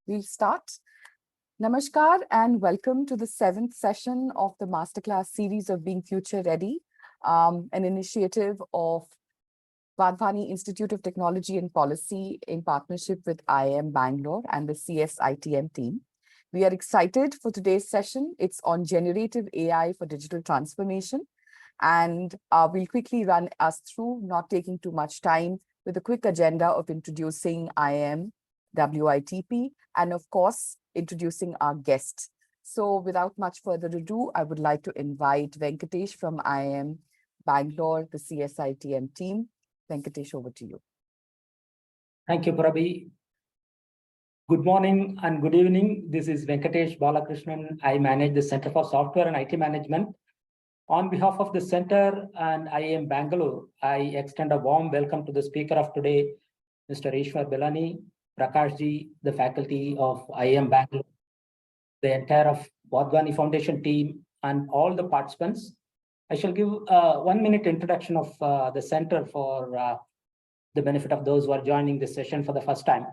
We'll start. Namaskar and welcome to the 7th session of the Masterclass series of Being Future Ready, an initiative of Vadhvani Institute of Technology and Policy in partnership with IIM Bangalore and the CSITM team. We are excited for today's session. It's on generative AI for digital transformation. And we'll quickly run us through, not taking too much time, with a quick agenda of introducing IIM, WITP, and of course, introducing our guest. So without much further ado, I would like to invite Venkatesh from IIM Bangalore, the CSITM team. Venkatesh, over to you. Thank you, Prabhi. Good morning and good evening. This is Venkatesh Balakrishnan. I manage the Center for Software and IT Management. On behalf of the Center and IIM Bangalore, I extend a warm welcome to the speaker of today, Mr. Eshwar Belani, Prakashji, the faculty of IIM Bangalore, the entire of Vadhvani Foundation team, and all the participants. I shall give a 1-minute introduction of the Center for the benefit of those who are joining this session for the first time.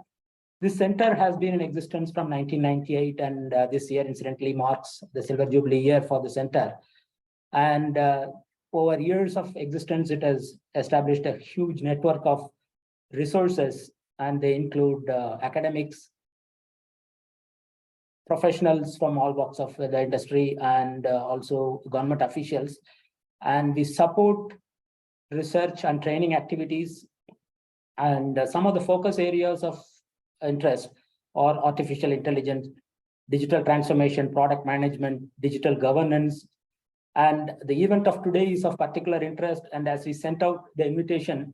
This center has been in existence from 1998, and this year, incidentally, marks the Silver Jubilee year for the center. And over years of existence, it has established a huge network of resources, and they include academics, professionals from all walks of the industry, and also government officials. And we support research and training activities. And some of the focus areas of interest are artificial intelligence, digital transformation, product management, digital governance. And the event of today is of particular interest. And as we sent out the invitation,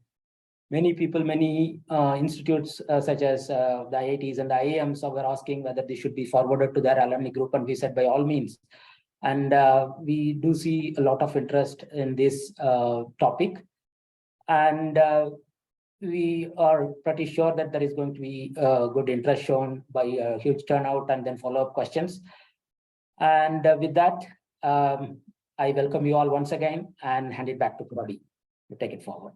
many people, many institutes such as the IITs and the IIMs were asking whether they should be forwarded to their alumni group. And we said, by all means. And we do see a lot of interest in this topic. And we are pretty sure that there is going to be good interest shown by a huge turnout and then follow-up questions. And with that, I welcome you all once again and hand it back to Prabhi to take it forward.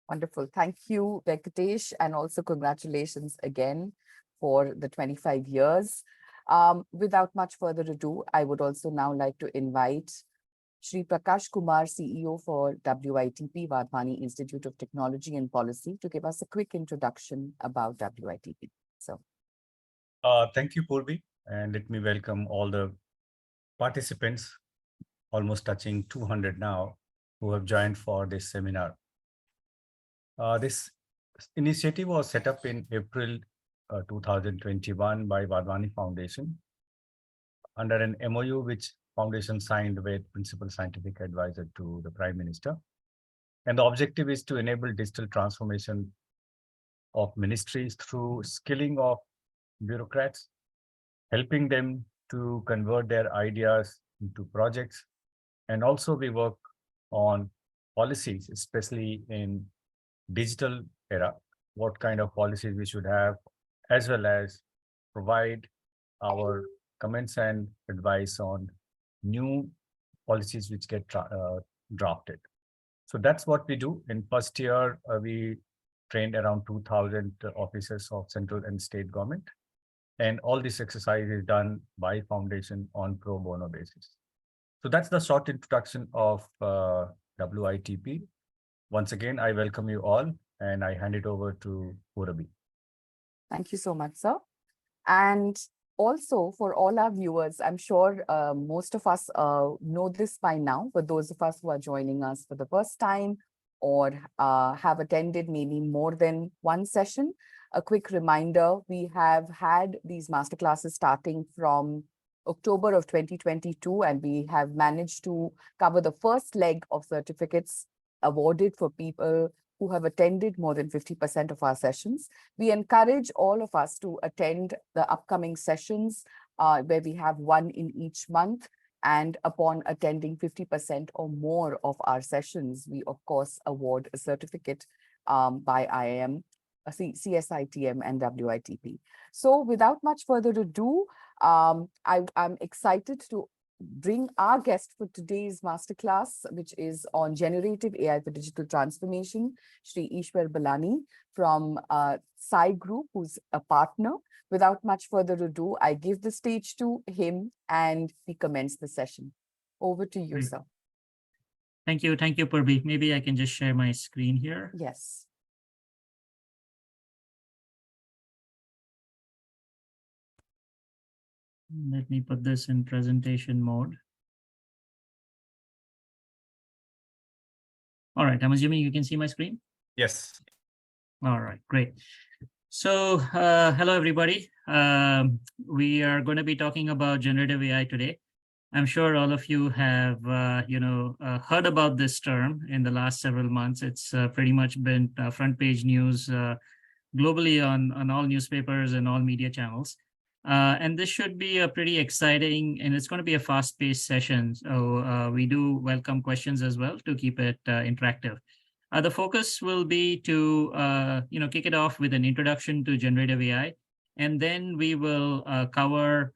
Wonderful. Thank you, Venkatesh, and also congratulations again for the 25 years. Without much further ado, I would also now like to invite Shri Prakash Kumar, CEO for WITP, Vadhvani Institute of Technology and Policy, to give us a quick introduction about WITP. So, thank you, Purvi, and let me welcome all the participants, almost touching 200 now, who have joined for this seminar. This initiative was set up in April 2021 by Vadhvani Foundation under an MOU which Foundation signed with Principal Scientific Advisor to the Prime Minister. And the objective is to enable digital transformation of ministries through skilling of bureaucrats, helping them to convert their ideas into projects. And also we work on policies, especially in digital era, what kind of policies we should have, as well as provide our comments and advice on new policies which get drafted. So that's what we do. In first year, we trained around 2,000 officers of central and state government. And all this exercise is done by Foundation on pro bono basis. So that's the short introduction of WITP. Once again, I welcome you all, and I hand it over to Purabi. Thank you so much, sir. And also, for all our viewers, I'm sure most of us know this by now, but those of us who are joining us for the first time or have attended maybe more than one session, a quick reminder, we have had these masterclasses starting from October of 2022, and we have managed to cover the first leg of certificates awarded for people who have attended more than 50% of our sessions. We encourage all of us to attend the upcoming sessions where we have one in each month. And upon attending 50% or more of our sessions, we of course award a certificate by IIM, CSITM and WITP. So without much further ado, I'm excited to bring our guest for today's masterclass, which is on generative AI for digital transformation, Shri Eshwar Belan from Sai Group, who's a partner. Without much further ado, I give the stage to him and we commence the session. Over to you, Great. sir. Thank you, Purvi. Maybe I can just share my screen here. Yes. Let me put this in presentation mode. All right, I'm assuming you can see my screen. Yes. All right, great. So hello, everybody. We are going to be talking about generative AI today. I'm sure all of you have, heard about this term in the last several months. It's pretty much been front page news globally on all newspapers and all media channels. And this should be a pretty exciting, and it's going to be a fast-paced session. So we do welcome questions as well to keep it interactive. The focus will be to, kick it off with an introduction to generative AI, and then we will cover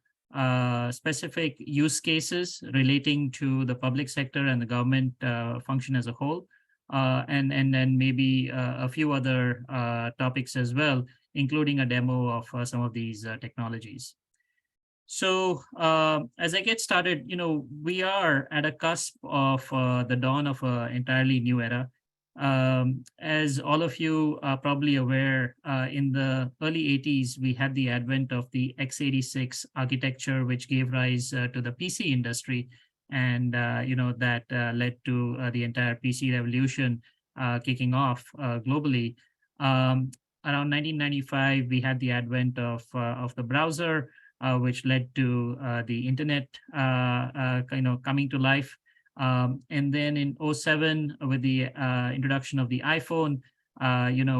specific use cases relating to the public sector and the government function as a whole, and then maybe a few other topics as well, including a demo of some of these technologies. So as I get started, we are at a cusp of the dawn of an entirely new era. As all of you are probably aware, in the early 80s, we had the advent of the x86 architecture, which gave rise to the PC industry. And, that led to the entire PC revolution kicking off globally. Around 1995, we had the advent of the browser, which led to the internet coming to life. And then in 2007, with the introduction of the iPhone,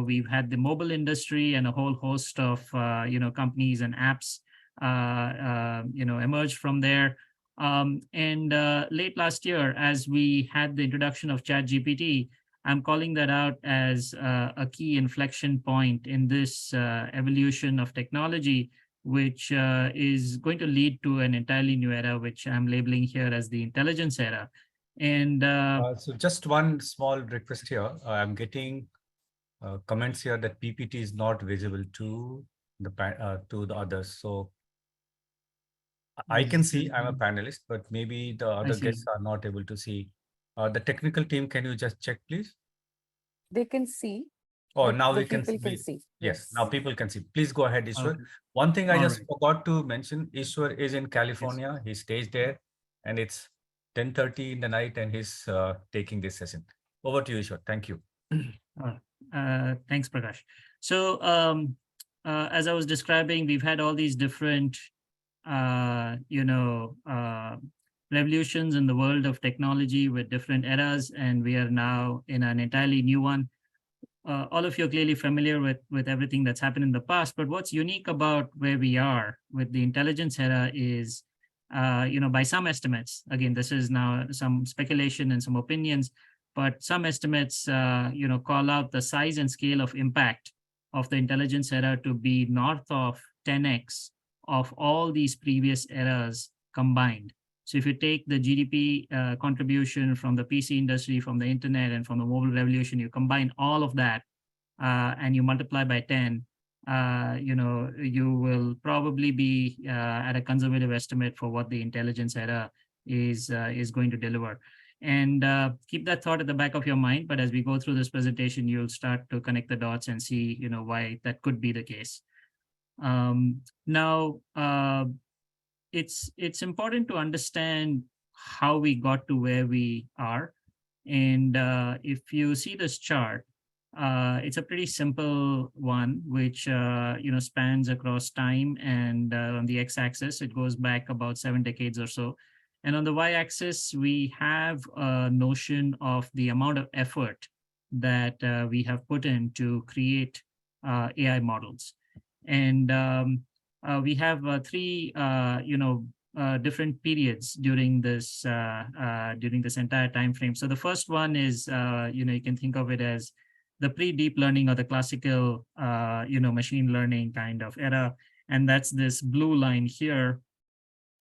we've had the mobile industry and a whole host of companies and apps emerged from there. And late last year, as we had the introduction of ChatGPT, I'm calling that out as a key inflection point in this evolution of technology, which is going to lead to an entirely new era, which I'm labeling here as the intelligence era. And So just one small request here. I'm getting comments here that PPT is not visible to the others. So I can see, I'm a panelist, but maybe the other guests are not able to see. The technical team, can you just check, please? They can see. Oh, now we people can can see. Yes, now people can see. Please go ahead, Eshwar. Okay. One thing I All just right. forgot to mention, Eshwar is in California. He stays there and it's 10:30 in the night and he's taking this session. Over to you, Eshwar. Thank you. Thanks, Prakash. So as I was describing, we've had all these different, revolutions in the world of technology with different eras, and we are now in an entirely new one. All of you are clearly familiar with everything that's happened in the past, but what's unique about where we are with the intelligence era is, by some estimates, again, this is now some speculation and some opinions, but some estimates, call out the size and scale of impact of the intelligence era to be north of 10x of all these previous eras combined. So if you take the GDP contribution from the PC industry, from the internet, and from the mobile revolution, you combine all of that and you multiply by 10, you will probably be at a conservative estimate for what the intelligence era is going to deliver. And keep that thought at the back of your mind. But as we go through this presentation, you'll start to connect the dots and see, why that could be the case. Now, it's important to understand how we got to where we are. And if you see this chart, it's a pretty simple one, which spans across time. And on the x-axis, it goes back about 7 decades or so. And on the y-axis, we have a notion of the amount of effort that we have put in to create AI models. And we have three, different periods during this entire time frame. So the first one is, you can think of it as the pre-deep learning or the classical, machine learning kind of era, and that's this blue line here.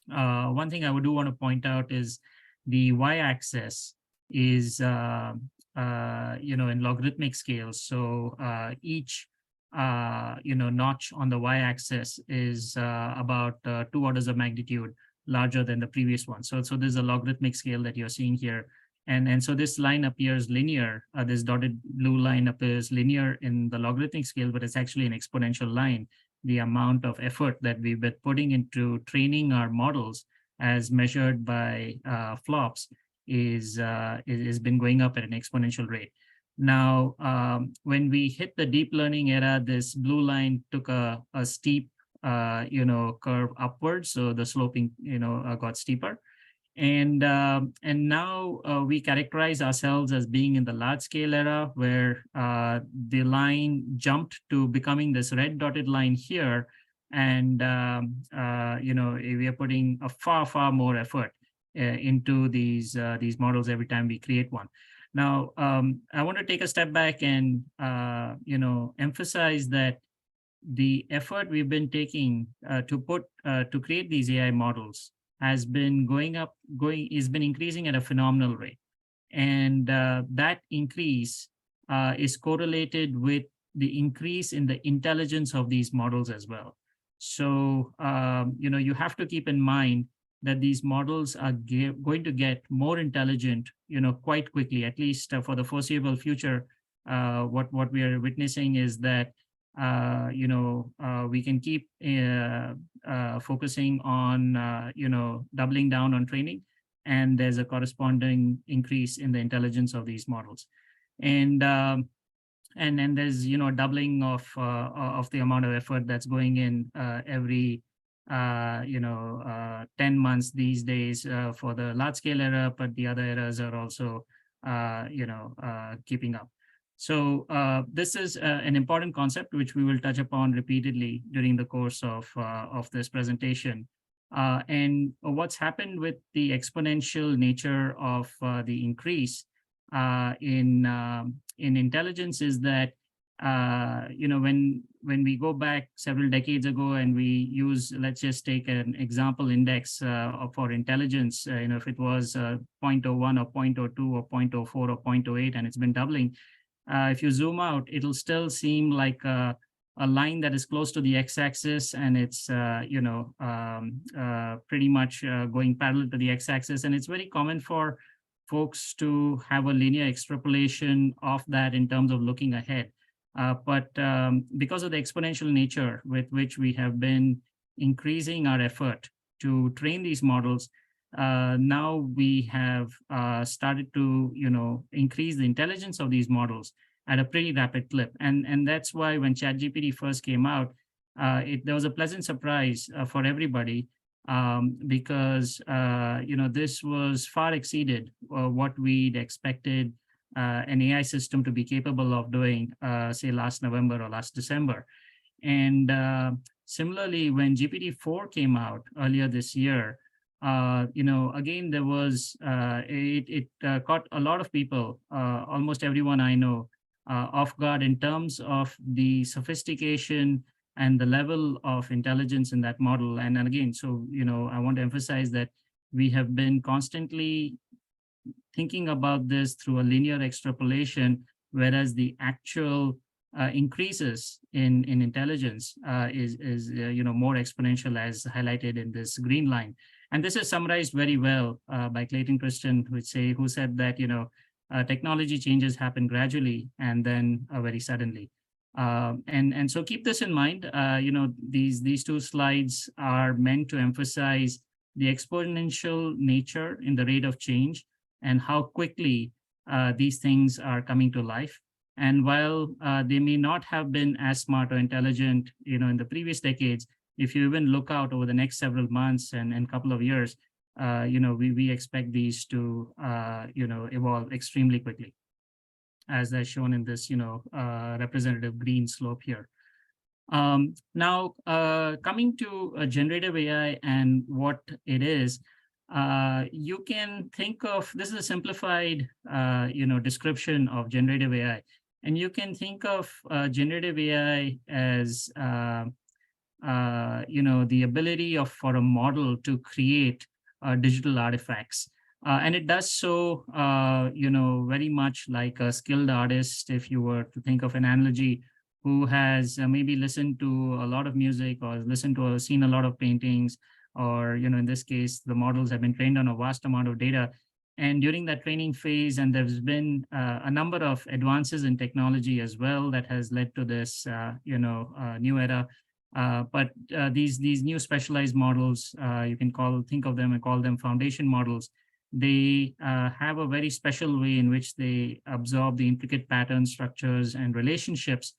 One thing I do want to point out is the y-axis is, in logarithmic scales. So each notch on the y-axis is about 2 orders of magnitude larger than the previous one. So there's a logarithmic scale that you're seeing here. And so this line appears linear. This dotted blue line appears linear in the logarithmic scale, but it's actually an exponential line. The amount of effort that we've been putting into training our models as measured by flops is been going up at an exponential rate. Now, when we hit the deep learning era, this blue line took a steep, curve upwards. So the sloping, got steeper. And now we characterize ourselves as being in the large scale era, where the line jumped to becoming this red dotted line here. And, we are putting a far more effort into these models every time we create one. Now, I want to take a step back and, emphasize that the effort we've been taking to create these AI models has been increasing at a phenomenal rate. And that increase is correlated with the increase in the intelligence of these models as well. So, you have to keep in mind that these models are going to get more intelligent, quite quickly, at least for the foreseeable future. What we are witnessing is that we can keep focusing on, doubling down on training, and there's a corresponding increase in the intelligence of these models. And then there's, doubling of the amount of effort that's going in every 10 months these days for the large scale era, but the other eras are also, keeping up. So this is an important concept which we will touch upon repeatedly during the course of this presentation. And what's happened with the exponential nature of the increase in intelligence is that when we go back several decades ago and we use, let's just take an example index for intelligence, if it was 0.01 or 0.02 or 0.04 or 0.08 and it's been doubling. If you zoom out, it'll still seem like a line that is close to the x-axis, and it's pretty much going parallel to the x-axis. And it's very common for folks to have a linear extrapolation of that in terms of looking ahead. But because of the exponential nature with which we have been increasing our effort to train these models, now we have started to, increase the intelligence of these models at a pretty rapid clip. And that's why when ChatGPT first came out, there was a pleasant surprise for everybody, because, this was far exceeded what we'd expected an AI system to be capable of doing, say, last November or last December. And similarly, when GPT-4 came out earlier this year, again, there was, it caught a lot of people, almost everyone I know, off guard in terms of the sophistication and the level of intelligence in that model. And again, so, I want to emphasize that we have been constantly thinking about this through a linear extrapolation, whereas the actual increases in intelligence is more exponential, as highlighted in this green line. And this is summarized very well by Clayton Christian, who said that technology changes happen gradually and then very suddenly. And so keep this in mind. These two slides are meant to emphasize the exponential nature in the rate of change and how quickly these things are coming to life. And while they may not have been as smart or intelligent, in the previous decades, if you even look out over the next several months and couple of years, we expect these to, evolve extremely quickly, as shown in this, representative green slope here. Now, coming to generative AI and what it is, you can think of, this is a simplified, description of generative AI. And you can think of generative AI as, the ability for a model to create digital artifacts. And it does so, very much like a skilled artist. If you were to think of an analogy who has maybe listened to a lot of music or listened to or seen a lot of paintings, or in this case, the models have been trained on a vast amount of data. And during that training phase, and there's been a number of advances in technology as well that has led to this new era. But these new specialized models, you can think of them and call them foundation models. They have a very special way in which they absorb the intricate patterns, structures, and relationships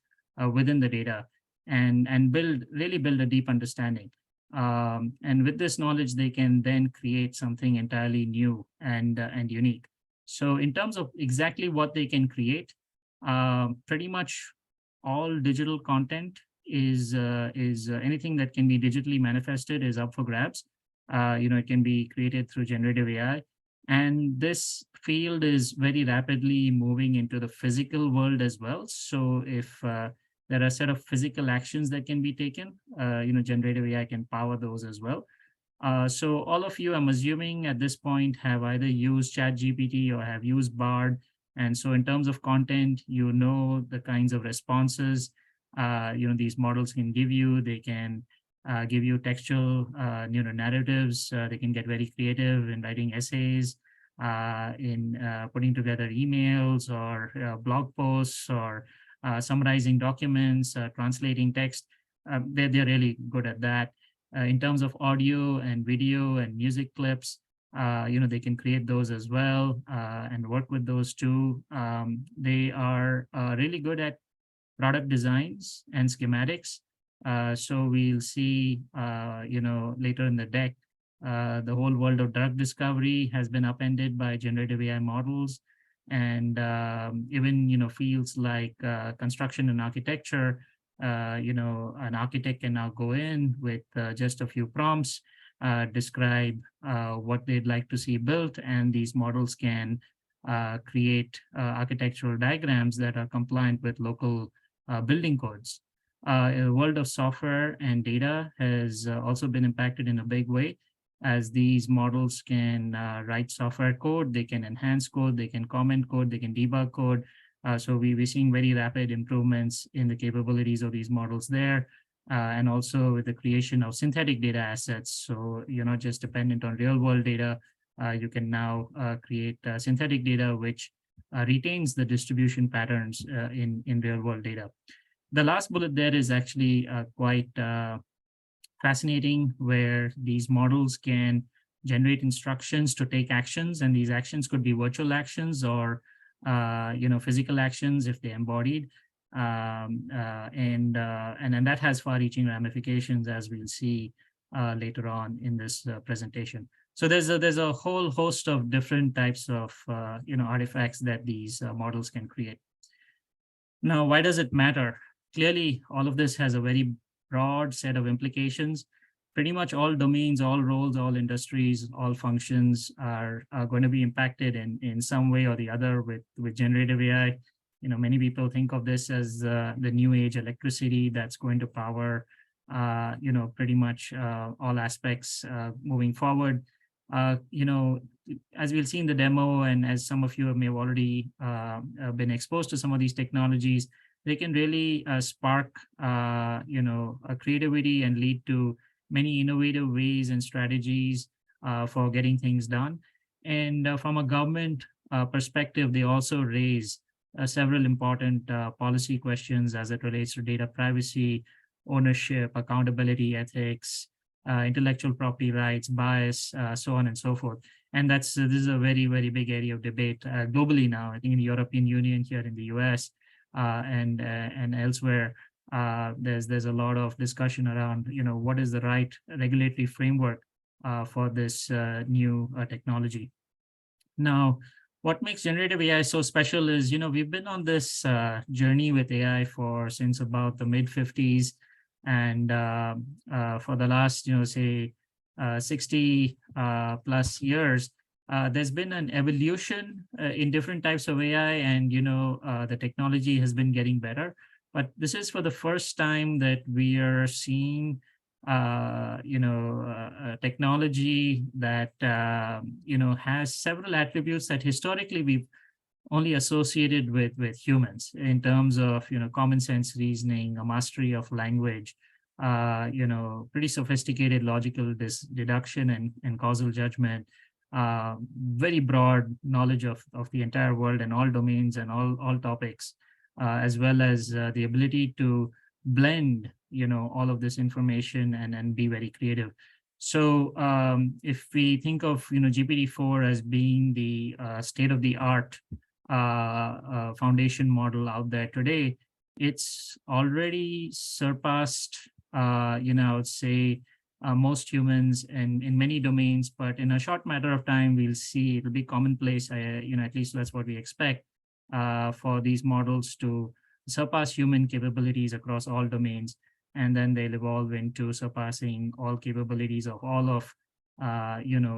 within the data, and really build a deep understanding. And with this knowledge, they can then create something entirely new and unique. So in terms of exactly what they can create, pretty much all digital content is anything that can be digitally manifested is up for grabs. It can be created through generative AI. And this field is very rapidly moving into the physical world as well. So if there are a set of physical actions that can be taken, generative AI can power those as well. So all of you, I'm assuming at this point, have either used ChatGPT or have used Bard. And so in terms of content, the kinds of responses, these models can give you. They can give you textual, narratives. They can get very creative in writing essays, in putting together emails or blog posts, or summarizing documents, translating text. They're really good at that. In terms of audio and video and music clips, they can create those as well, and work with those too. They are really good at product designs and schematics. So we'll see, later in the deck, the whole world of drug discovery has been upended by generative AI models. And even, fields like construction and architecture, an architect can now go in with just a few prompts, describe what they'd like to see built, and these models can create architectural diagrams that are compliant with local building codes. The world of software and data has also been impacted in a big way, as these models can write software code, they can enhance code, they can comment code, they can debug code. So we're seeing very rapid improvements in the capabilities of these models there, and also with the creation of synthetic data assets. So you're not just dependent on real world data, you can now create synthetic data which retains the distribution patterns in real world data. The last bullet there is actually quite fascinating, where these models can generate instructions to take actions, and these actions could be virtual actions or physical actions if they're embodied, and then that has far-reaching ramifications, as we'll see later on in this presentation. So there's a whole host of different types of artifacts that these models can create. Now, why does it matter? Clearly, all of this has a very broad set of implications. Pretty much all domains, all roles, all industries, all functions are going to be impacted in some way or the other with generative AI. Many people think of this as the new age electricity that's going to power, pretty much all aspects moving forward. As we'll see in the demo, and as some of you may have already been exposed to some of these technologies, they can really spark, a creativity and lead to many innovative ways and strategies for getting things done. And from a government perspective, they also raise several important policy questions as it relates to data privacy, ownership, accountability, ethics, intellectual property rights, bias, so on and so forth. And this is a very, very big area of debate globally now. I think in the European Union, here in the US, and elsewhere, there's a lot of discussion around, what is the right regulatory framework for this new technology. Now, what makes generative AI so special is, we've been on this journey with AI since about the mid-50s, and for the last, say, 60 plus years, there's been an evolution in different types of AI, and the technology has been getting better. But this is for the first time that we are seeing technology that has several attributes that historically we've only associated with humans in terms of, common sense reasoning, a mastery of language, pretty sophisticated logical deduction and causal judgment, very broad knowledge of the entire world and all domains and all topics, as well as the ability to blend, all of this information and be very creative. So if we think of, GPT-4 as being the state-of-the-art foundation model out there today, it's already surpassed, I would say, most humans in many domains, but in a short matter of time, we'll see it'll be commonplace. At least that's what we expect for these models to surpass human capabilities across all domains, and then they'll evolve into surpassing all capabilities of all of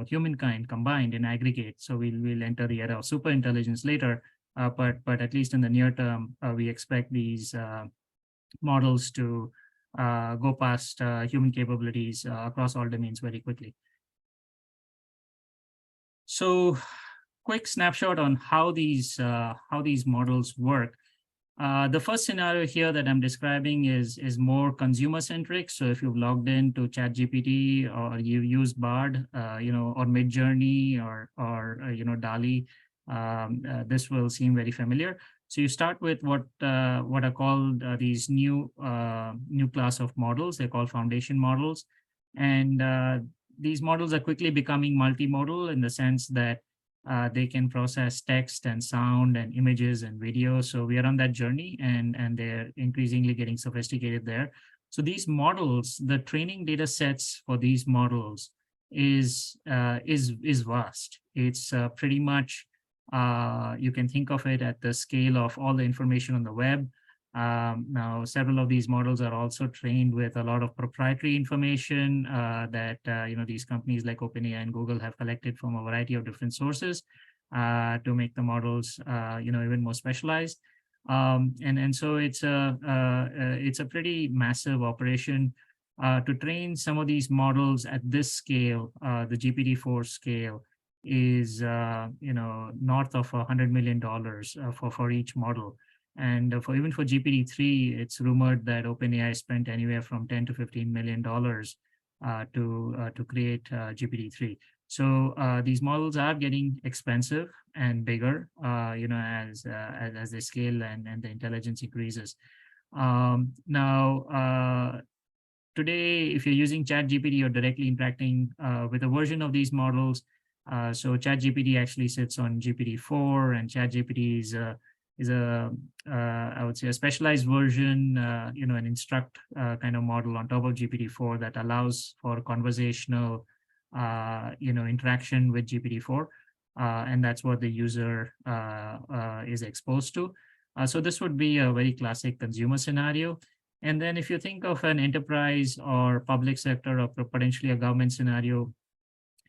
humankind combined in aggregate. So we'll enter the era of super intelligence later, but at least in the near term, we expect these models to go past human capabilities across all domains very quickly. So, quick snapshot on how these models work. The first scenario here that I'm describing is more consumer centric. So if you've logged into ChatGPT or you use Bard, or Midjourney or DALI, this will seem very familiar. So you start with what are called these new class of models. They're called foundation models, and these models are quickly becoming multimodal in the sense that they can process text and sound and images and video. So we are on that journey, and they're increasingly getting sophisticated there. So these models, the training data sets for these models is vast. It's pretty much, you can think of it at the scale of all the information on the web. Now, several of these models are also trained with a lot of proprietary information that these companies like OpenAI and Google have collected from a variety of different sources to make the models even more specialized. And so it's a pretty massive operation to train some of these models at this scale. The GPT-4 scale is north of $100 million for each model. And even for GPT-3, it's rumored that OpenAI spent anywhere from $10 to $15 million to create GPT-3. So these models are getting expensive and bigger, as they scale and the intelligence increases. Now, today, if you're using ChatGPT, you're directly interacting with a version of these models. So ChatGPT actually sits on GPT-4, and ChatGPT is a I would say a specialized version, an instruct kind of model on top of GPT-4 that allows for conversational, interaction with GPT-4, and that's what the user is exposed to. So this would be a very classic consumer scenario. And then if you think of an enterprise or public sector or potentially a government scenario,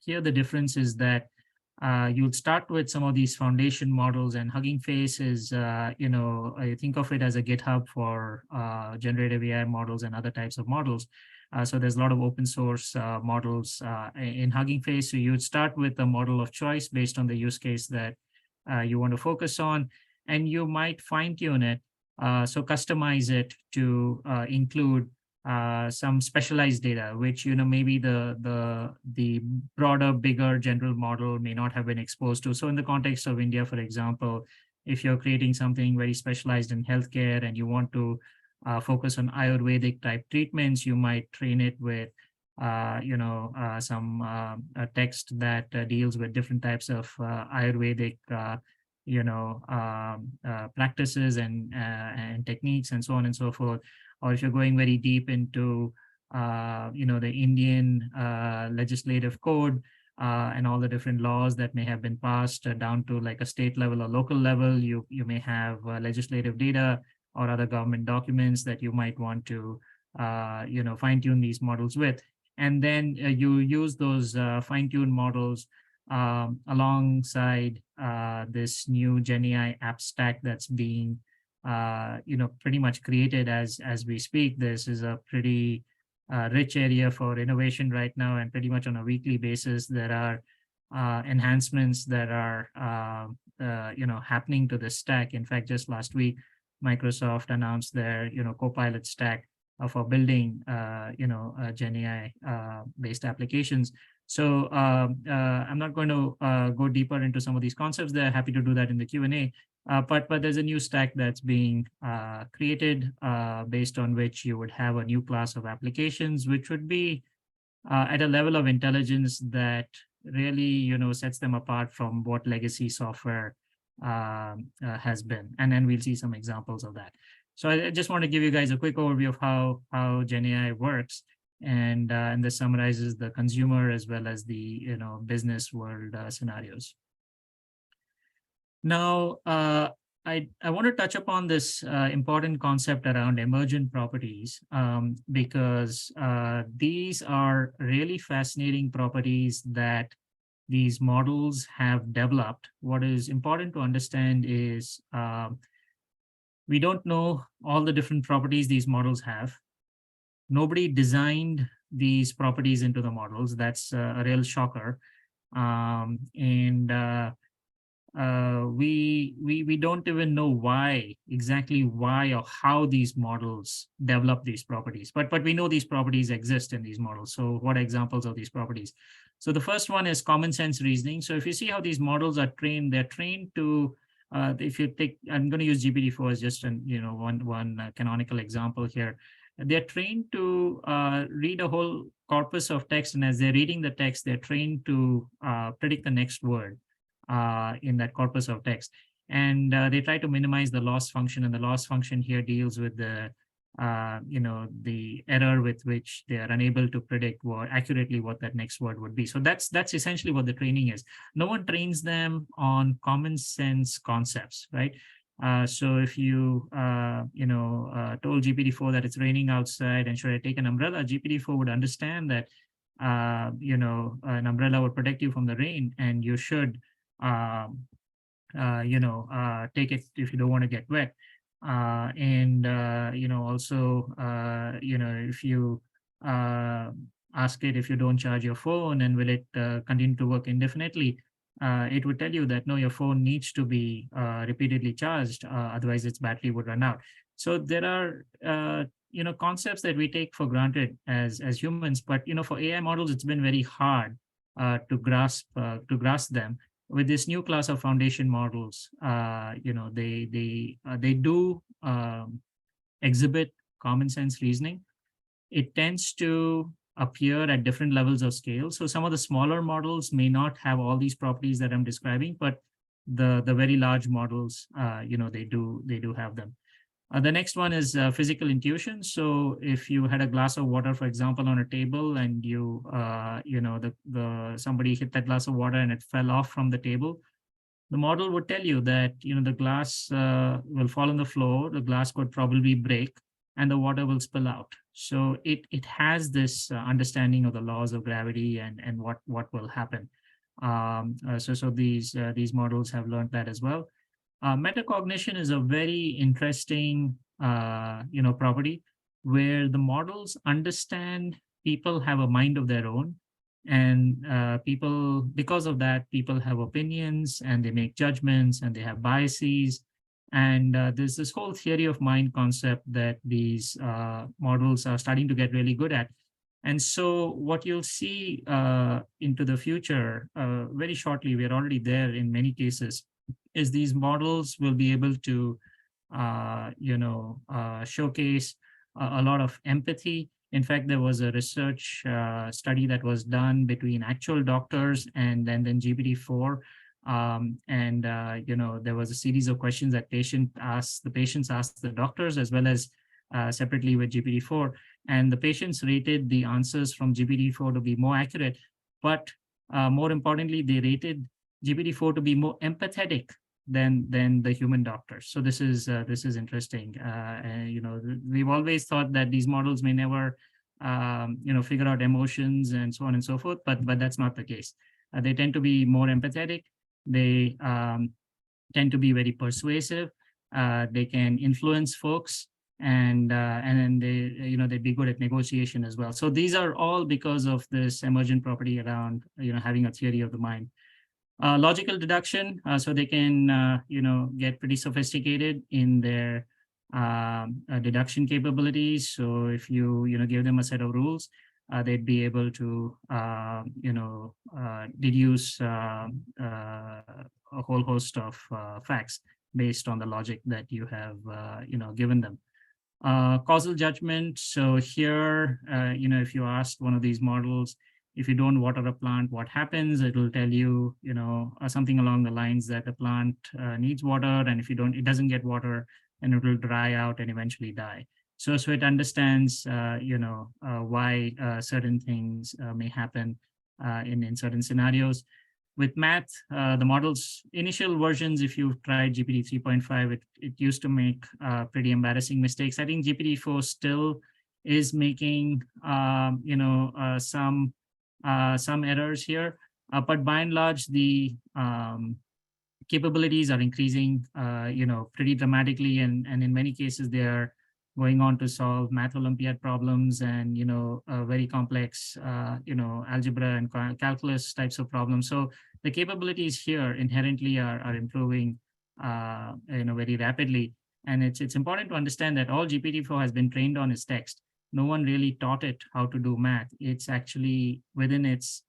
here the difference is that you'll start with some of these foundation models, and Hugging Face is, I think of it as a GitHub for generative AI models and other types of models. So there's a lot of open source models in Hugging Face. So you would start with a model of choice based on the use case that you want to focus on, and you might fine tune it. So customize it to include some specialized data, which maybe the broader, bigger general model may not have been exposed to. So in the context of India, for example, if you're creating something very specialized in healthcare and you want to focus on Ayurvedic type treatments, you might train it with some text that deals with different types of Ayurvedic practices and techniques and so on and so forth. Or if you're going very deep into, the Indian legislative code and all the different laws that may have been passed down to like a state level or local level, you may have legislative data or other government documents that you might want to, fine tune these models with. And then you use those fine-tuned models alongside this new GenAI app stack that's being pretty much created as we speak. This is a pretty rich area for innovation right now, and pretty much on a weekly basis there are enhancements that are happening to the stack. In fact, just last week, Microsoft announced their Copilot stack for building Gen AI based applications. So I'm not going to go deeper into some of these concepts. They're happy to do that in the Q&A. But there's a new stack that's being created based on which you would have a new class of applications, which would be at a level of intelligence that really sets them apart from what legacy software has been. And then we'll see some examples of that. So I just want to give you guys a quick overview of how Gen AI works, and this summarizes the consumer as well as the business world scenarios. Now, I want to touch upon this important concept around emergent properties because these are really fascinating properties that these models have developed. What is important to understand is we don't know all the different properties these models have. Nobody designed these properties into the models. That's a real shocker. We don't even know exactly why or how these models develop these properties, but we know these properties exist in these models. So what are examples of these properties? So the first one is common sense reasoning. So if you see how these models are trained, they're trained to, if you take, I'm going to use GPT-4 as just one canonical example here. They're trained to read a whole corpus of text, and as they're reading the text, they're trained to predict the next word in that corpus of text. And they try to minimize the loss function, and the loss function here deals with the the error with which they are unable to predict accurately what that next word would be. So that's essentially what the training is. No one trains them on common sense concepts, right? So if you told GPT-4 that it's raining outside and should I take an umbrella, GPT-4 would understand that an umbrella would protect you from the rain, and you should take it if you don't want to get wet. Also, if you ask it if you don't charge your phone and will it continue to work indefinitely, it would tell you that no, your phone needs to be repeatedly charged, otherwise its battery would run out. So there are concepts that we take for granted as humans, but for AI models, it's been very hard to grasp them. With this new class of foundation models, they do exhibit common sense reasoning. It tends to appear at different levels of scale. So some of the smaller models may not have all these properties that I'm describing, but the very large models, they do have them. The next one is physical intuition. So if you had a glass of water, for example, on a table, and you, somebody hit that glass of water and it fell off from the table, the model would tell you that the glass will fall on the floor, the glass could probably break, and the water will spill out. So it has this understanding of the laws of gravity and what will happen. So these models have learned that as well. Metacognition is a very interesting, property where the models understand people have a mind of their own, and because of that, people have opinions and they make judgments and they have biases. And there's this whole theory of mind concept that these models are starting to get really good at. And so what you'll see into the future, very shortly, we're already there in many cases, is these models will be able to, showcase a lot of empathy. In fact, there was a research study that was done between actual doctors and then GPT-4. There was a series of questions that the patients asked the doctors, as well as separately with GPT-4. And the patients rated the answers from GPT-4 to be more accurate. But more importantly, they rated GPT-4 to be more empathetic than the human doctors. So this is interesting. We've always thought that these models may never figure out emotions and so on and so forth, but that's not the case. They tend to be more empathetic. They tend to be very persuasive. They can influence folks. and then they'd be good at negotiation as well. So these are all because of this emergent property around having a theory of the mind. Logical deduction, so they can get pretty sophisticated in their deduction capabilities. So if you give them a set of rules, they'd be able to deduce a whole host of facts based on the logic that you have given them. Causal judgment. So here, if you ask one of these models, if you don't water a plant, what happens? It will tell you, something along the lines that the plant needs water, and if you don't, it doesn't get water, and it will dry out and eventually die. So it understands, why certain things may happen in certain scenarios. With math, the model's initial versions, if you've tried GPT 3.5, it used to make pretty embarrassing mistakes. I think GPT-4 still is making, some errors here, but by and large, the capabilities are increasing, pretty dramatically, and in many cases, they are going on to solve math Olympiad problems and very complex algebra and calculus types of problems. So the capabilities here inherently are improving very rapidly. And it's important to understand that all GPT-4 has been trained on is text. No one really taught it how to do math. It's actually within its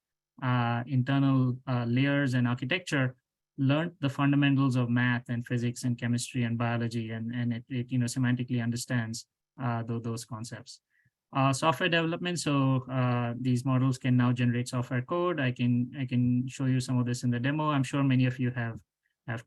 internal layers and architecture learned the fundamentals of math and physics and chemistry and biology, and it semantically understands those concepts. Software development. So these models can now generate software code. I can show you some of this in the demo. I'm sure many of you have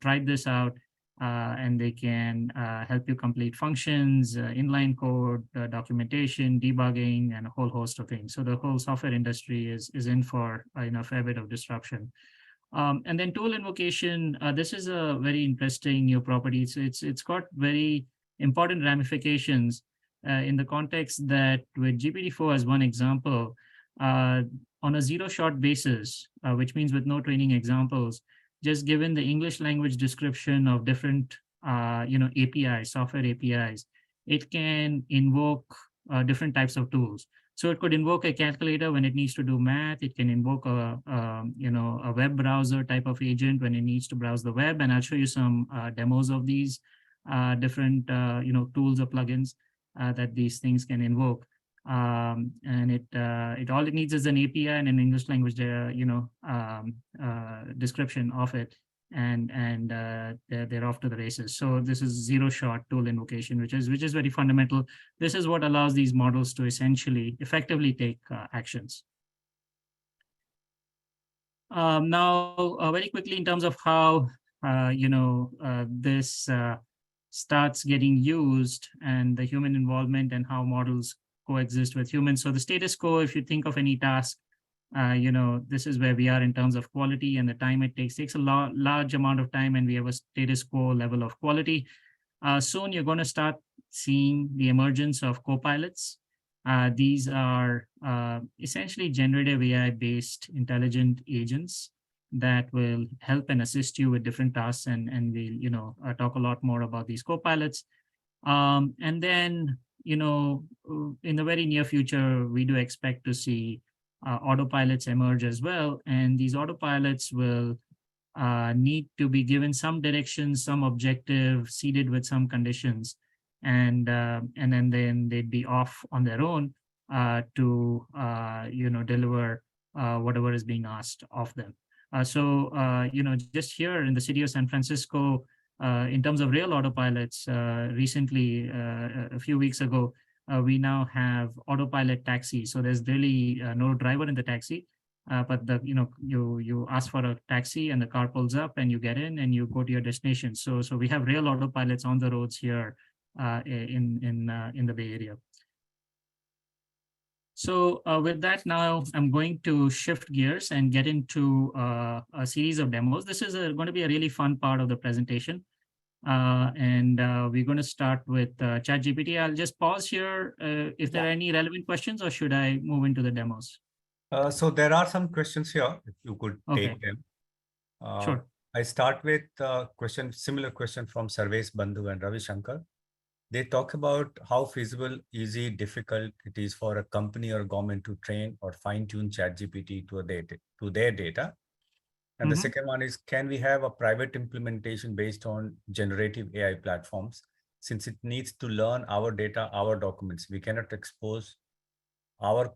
tried this out, and they can help you complete functions, inline code, documentation, debugging, and a whole host of things. So the whole software industry is in for a fair bit of disruption. And then tool invocation, this is a very interesting new property. So it's got very important ramifications in the context that with GPT-4 as one example, on a zero-shot basis, which means with no training examples, just given the English language description of different APIs, software APIs, it can invoke different types of tools. So it could invoke a calculator when it needs to do math. It can invoke a web browser type of agent when it needs to browse the web. And I'll show you some demos of these different tools or plugins that these things can invoke. And it all it needs is an API and an English language description of it, and they're off to the races. So this is zero-shot tool invocation, which is very fundamental. This is what allows these models to essentially effectively take actions. Now, very quickly in terms of how this starts getting used and the human involvement and how models coexist with humans. So the status quo, if you think of any task, this is where we are in terms of quality and the time it takes a large amount of time, and we have a status quo level of quality. Soon you're going to start seeing the emergence of co-pilots. These are essentially generative AI-based intelligent agents that will help and assist you with different tasks, and we'll talk a lot more about these co-pilots. And then in the very near future, we do expect to see autopilots emerge as well, and these autopilots will need to be given some direction, some objective, seeded with some conditions, and then they'd be off on their own to deliver whatever is being asked of them. Just here in the city of San Francisco, in terms of real autopilots, recently, a few weeks ago, we now have autopilot taxis. So there's really no driver in the taxi, but you ask for a taxi and the car pulls up and you get in and you go to your destination. So we have real autopilots on the roads here in the Bay Area. So with that, now I'm going to shift gears and get into a series of demos. This is going to be a really fun part of the presentation. And we're going to start with ChatGPT. I'll just pause here if there are any relevant questions, or should I move into the demos? So there are some questions here, if you could take them. Sure. I start with similar question from Sarvesh Bandhu and Ravi Shankar. they talk about how feasible, easy, difficult it is for a company or government to train or fine-tune ChatGPT to their data. And the second one is, can we have a private implementation based on generative AI platforms? Since it needs to learn our data, our documents, we cannot expose our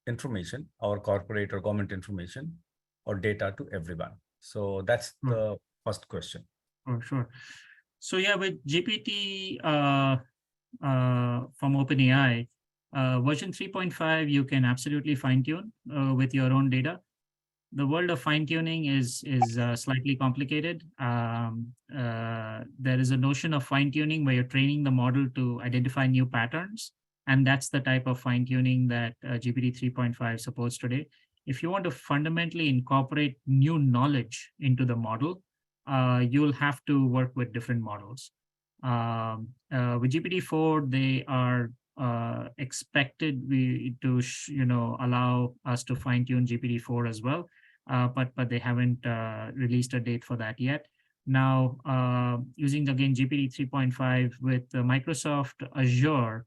information, our corporate or government information or data to everyone. So that's the first question. For sure. So yeah, with GPT from OpenAI, version 3.5, you can absolutely fine tune with your own data. The world of fine tuning is slightly complicated. There is a notion of fine tuning where you're training the model to identify new patterns, and that's the type of fine tuning that GPT 3.5 supports today. If you want to fundamentally incorporate new knowledge into the model, you'll have to work with different models. With GPT-4, they are expected to allow us to fine tune GPT-4 as well, but they haven't released a date for that yet. Now, using again GPT 3.5 with Microsoft Azure,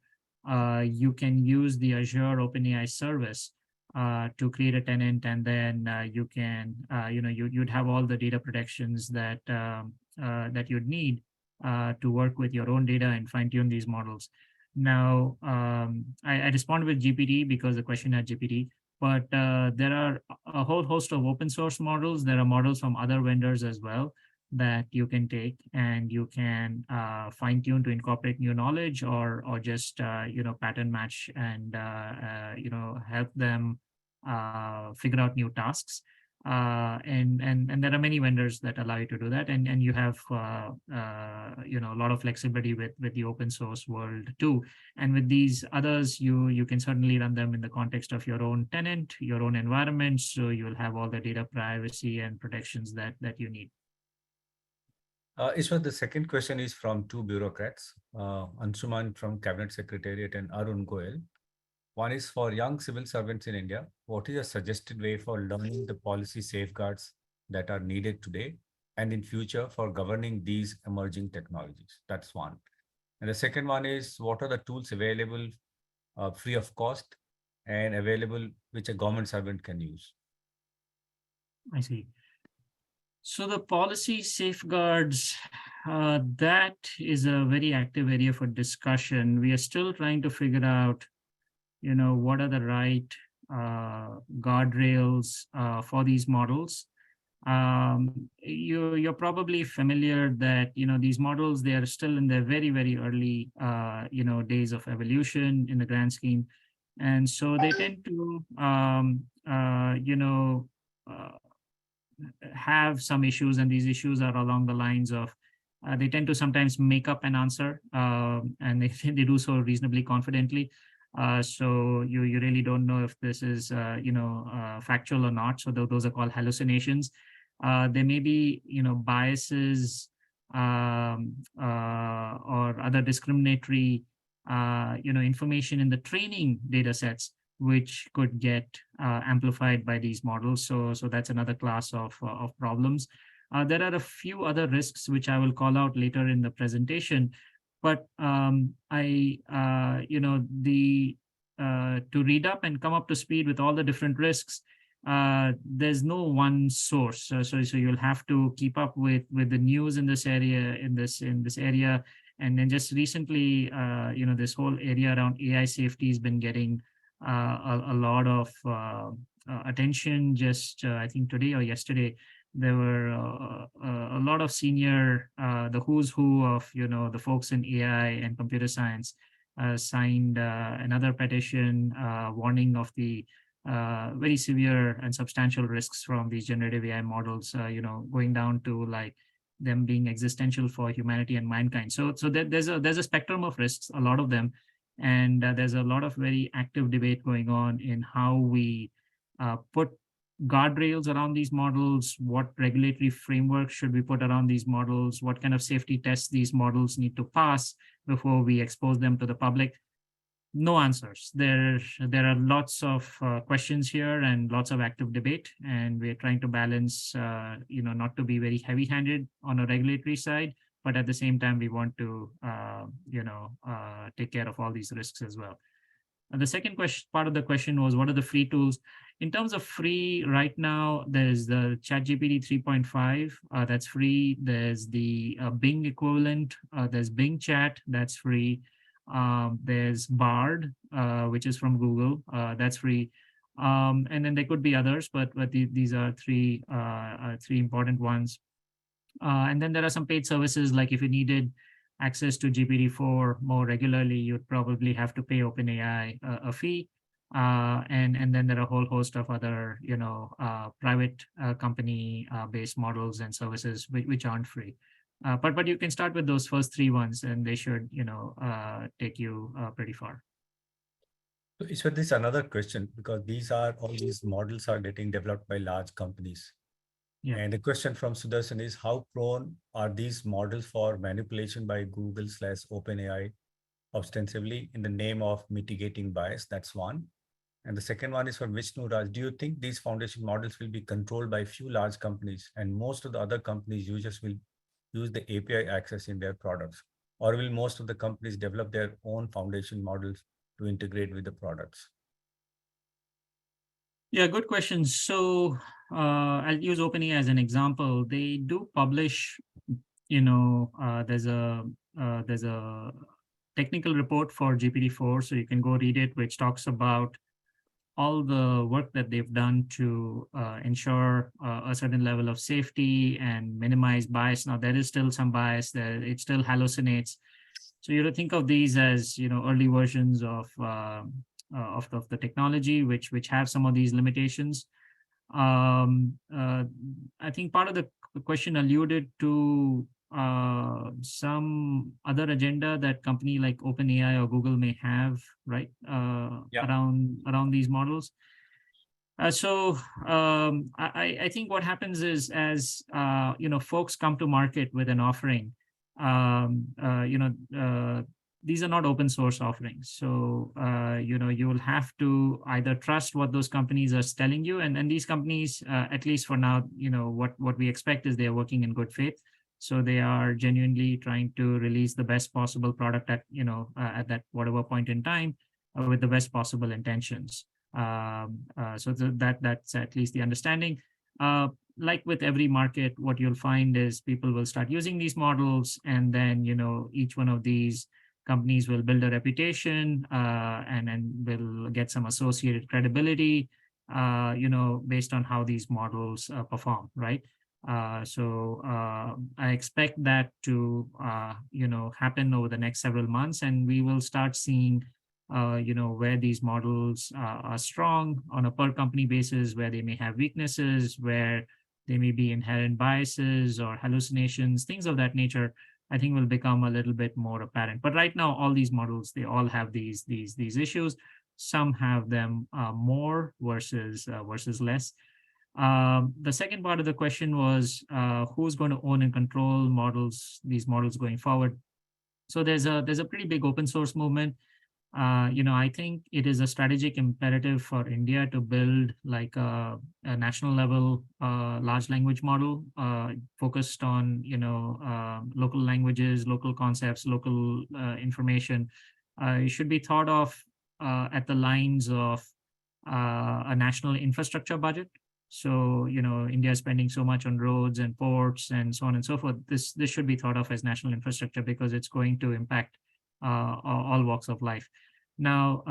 you can use the Azure OpenAI service to create a tenant, and then you can you'd have all the data protections that that you'd need to work with your own data and fine tune these models. Now, I responded with GPT because the question had GPT, but there are a whole host of open source models. There are models from other vendors as well that you can take, and you can fine tune to incorporate new knowledge, or just pattern match and help them figure out new tasks. And there are many vendors that allow you to do that, and you have a lot of flexibility with the open source world too. And with these others, you can certainly run them in the context of your own tenant, your own environment, so you'll have all the data privacy and protections that you need. Ishwar, the second question is from two bureaucrats, Anshuman from Cabinet Secretariat and Arun Goel. One is, for young civil servants in India, what is a suggested way for learning the policy safeguards that are needed today and in future for governing these emerging technologies? That's one. And the second one is, what are the tools available free of cost and available which a government servant can use? I see. So the policy safeguards, that is a very active area for discussion. We are still trying to figure out, what are the right guardrails for these models. You're probably familiar that these models, they are still in their very, very early days of evolution in the grand scheme, and so they tend to have some issues, and these issues are along the lines of they tend to sometimes make up an answer, and they do so reasonably confidently. So you really don't know if this is factual or not. So those are called hallucinations. There may be biases or other discriminatory information in the training data sets, which could get amplified by these models. So that's another class of problems. There are a few other risks which I will call out later in the presentation, but to read up and come up to speed with all the different risks, there's no one source. So you'll have to keep up with the news in this area, in this area. And then just recently, this whole area around AI safety has been getting a lot of attention. Just I think today or yesterday, there were a lot of senior, the who's who of the folks in AI and computer science signed another petition warning of the very severe and substantial risks from these generative AI models, going down to like them being existential for humanity and mankind. So there's a spectrum of risks, a lot of them, and there's a lot of very active debate going on in how we put guardrails around these models, what regulatory framework should we put around these models, what kind of safety tests these models need to pass before we expose them to the public. No answers. There are lots of questions here and lots of active debate, and we're trying to balance, not to be very heavy-handed on a regulatory side, but at the same time, we want to, take care of all these risks as well. And the second question, part of the question was, what are the free tools? In terms of free, right now, there's the ChatGPT 3.5, that's free. There's the Bing equivalent. There's Bing Chat, that's free. There's Bard, which is from Google, that's free. And then there could be others, but these are three important ones. And then there are some paid services, like if you needed access to GPT-4 more regularly, you'd probably have to pay OpenAI a fee. And then there are a whole host of other, private company based models and services which aren't free. But you can start with those first three ones, and they should, take you pretty far. So Eshwar, this is another question, because all these models are getting developed by large companies. Yeah. And the question from Sudarshan is, how prone are these models for manipulation by Google/OpenAI ostensibly in the name of mitigating bias? That's one. And the second one is from Vishnu Raj. Do you think these foundation models will be controlled by few large companies, and most of the other companies users will use the API access in their products? Or will most of the companies develop their own foundation models to integrate with the products? Yeah, good question. So I'll use OpenAI as an example. They do publish, there's a technical report for GPT-4, so you can go read it, which talks about all the work that they've done to ensure a certain level of safety and minimize bias. Now, there is still some bias there. It still hallucinates. So you have to think of these as, early versions of the technology, which have some of these limitations. I think part of the question alluded to some other agenda that company like OpenAI or Google may have, right? Around these models. So I think what happens is, as folks come to market with an offering, these are not open source offerings. So you will have to either trust what those companies are telling you, and these companies, at least for now, what we expect is they are working in good faith. So they are genuinely trying to release the best possible product at that whatever point in time, with the best possible intentions. So that's at least the understanding. Like with every market, what you'll find is people will start using these models, and then each one of these companies will build a reputation, and then will get some associated credibility, based on how these models perform, right? So I expect that to happen over the next several months, and we will start seeing where these models are strong on a per company basis, where they may have weaknesses, where they may be inherent biases or hallucinations, things of that nature. I think will become a little bit more apparent. But right now, all these models, they all have these issues. Some have them more versus less. The second part of the question was, who's going to own and control these models going forward? So there's a pretty big open source movement. I think it is a strategic imperative for India to build like a national level large language model focused on local languages, local concepts, local information. It should be thought of at the lines of a national infrastructure budget. So India is spending so much on roads and ports and so on and so forth. This should be thought of as national infrastructure, because it's going to impact all walks of life. Now,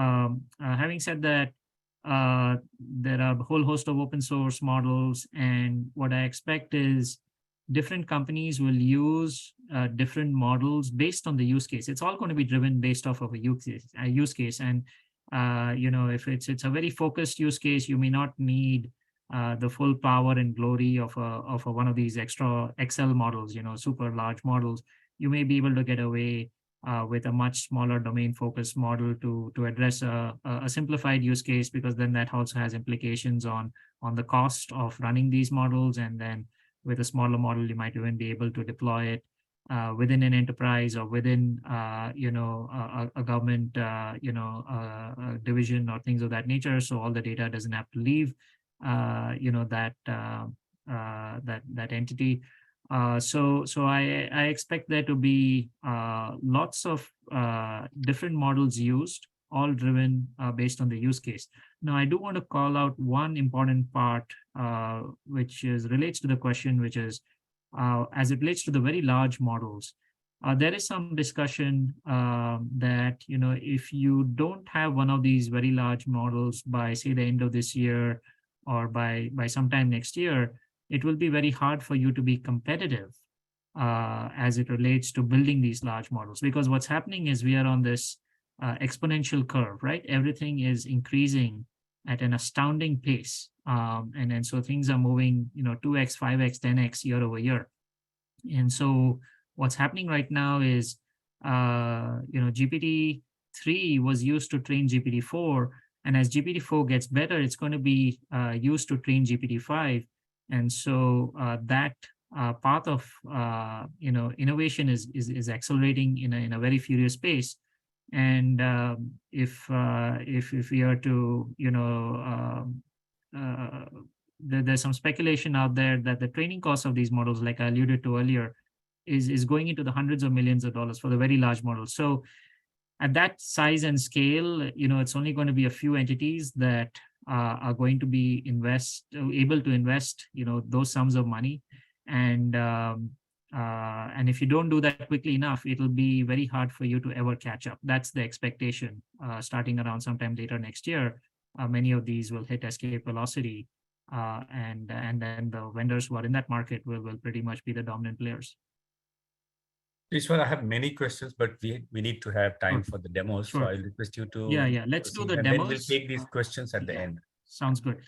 having said that, there are a whole host of open source models, and what I expect is different companies will use different models based on the use case. It's all going to be driven based off of a use case. And if it's a very focused use case, you may not need the full power and glory of one of these extra Excel models, super large models. You may be able to get away with a much smaller domain-focused model to address a simplified use case, because then that also has implications on the cost of running these models. And then with a smaller model, you might even be able to deploy it within an enterprise or within a government division or things of that nature. So all the data doesn't have to leave that entity. So I expect there to be lots of different models used, all driven based on the use case. Now, I do want to call out one important part, which relates to the question, which is as it relates to the very large models. There is some discussion that, if you don't have one of these very large models by, say, the end of this year or by sometime next year, it will be very hard for you to be competitive as it relates to building these large models. Because what's happening is we are on this exponential curve, right? Everything is increasing at an astounding pace. And so things are moving, 2x, 5x, 10x year over year. And so what's happening right now is, GPT-3 was used to train GPT-4. And as GPT-4 gets better, it's going to be used to train GPT-5. And so that path of innovation is accelerating in a very furious pace. And if we are to there's some speculation out there that the training cost of these models, like I alluded to earlier, is going into the hundreds of millions of dollars for the very large models. So at that size and scale, it's only going to be a few entities that are going to be able to invest, those sums of money. And if you don't do that quickly enough, it'll be very hard for you to ever catch up. That's the expectation. Starting around sometime later next year, many of these will hit escape velocity, and then the vendors who are in that market will pretty much be the dominant players. Eshwar, I have many questions, but we need to have time for the demos. Sure. So I'll request you to Let's do the and demos. then we'll take these questions at the end. Sounds good.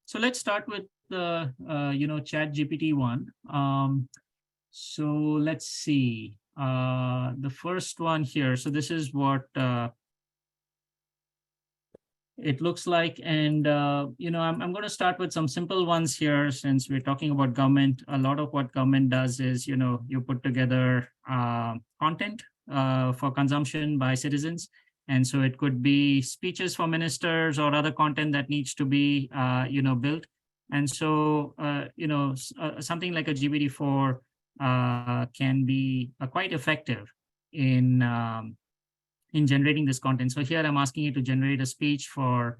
So let's start with the ChatGPT one. So let's see the first one here. So this is what it looks like. And, I'm going to start with some simple ones here, since we're talking about government. A lot of what government does is, you put together content for consumption by citizens. And so it could be speeches for ministers or other content that needs to be, built. And so, something like a GPT-4 can be quite effective in generating this content. So here I'm asking you to generate a speech for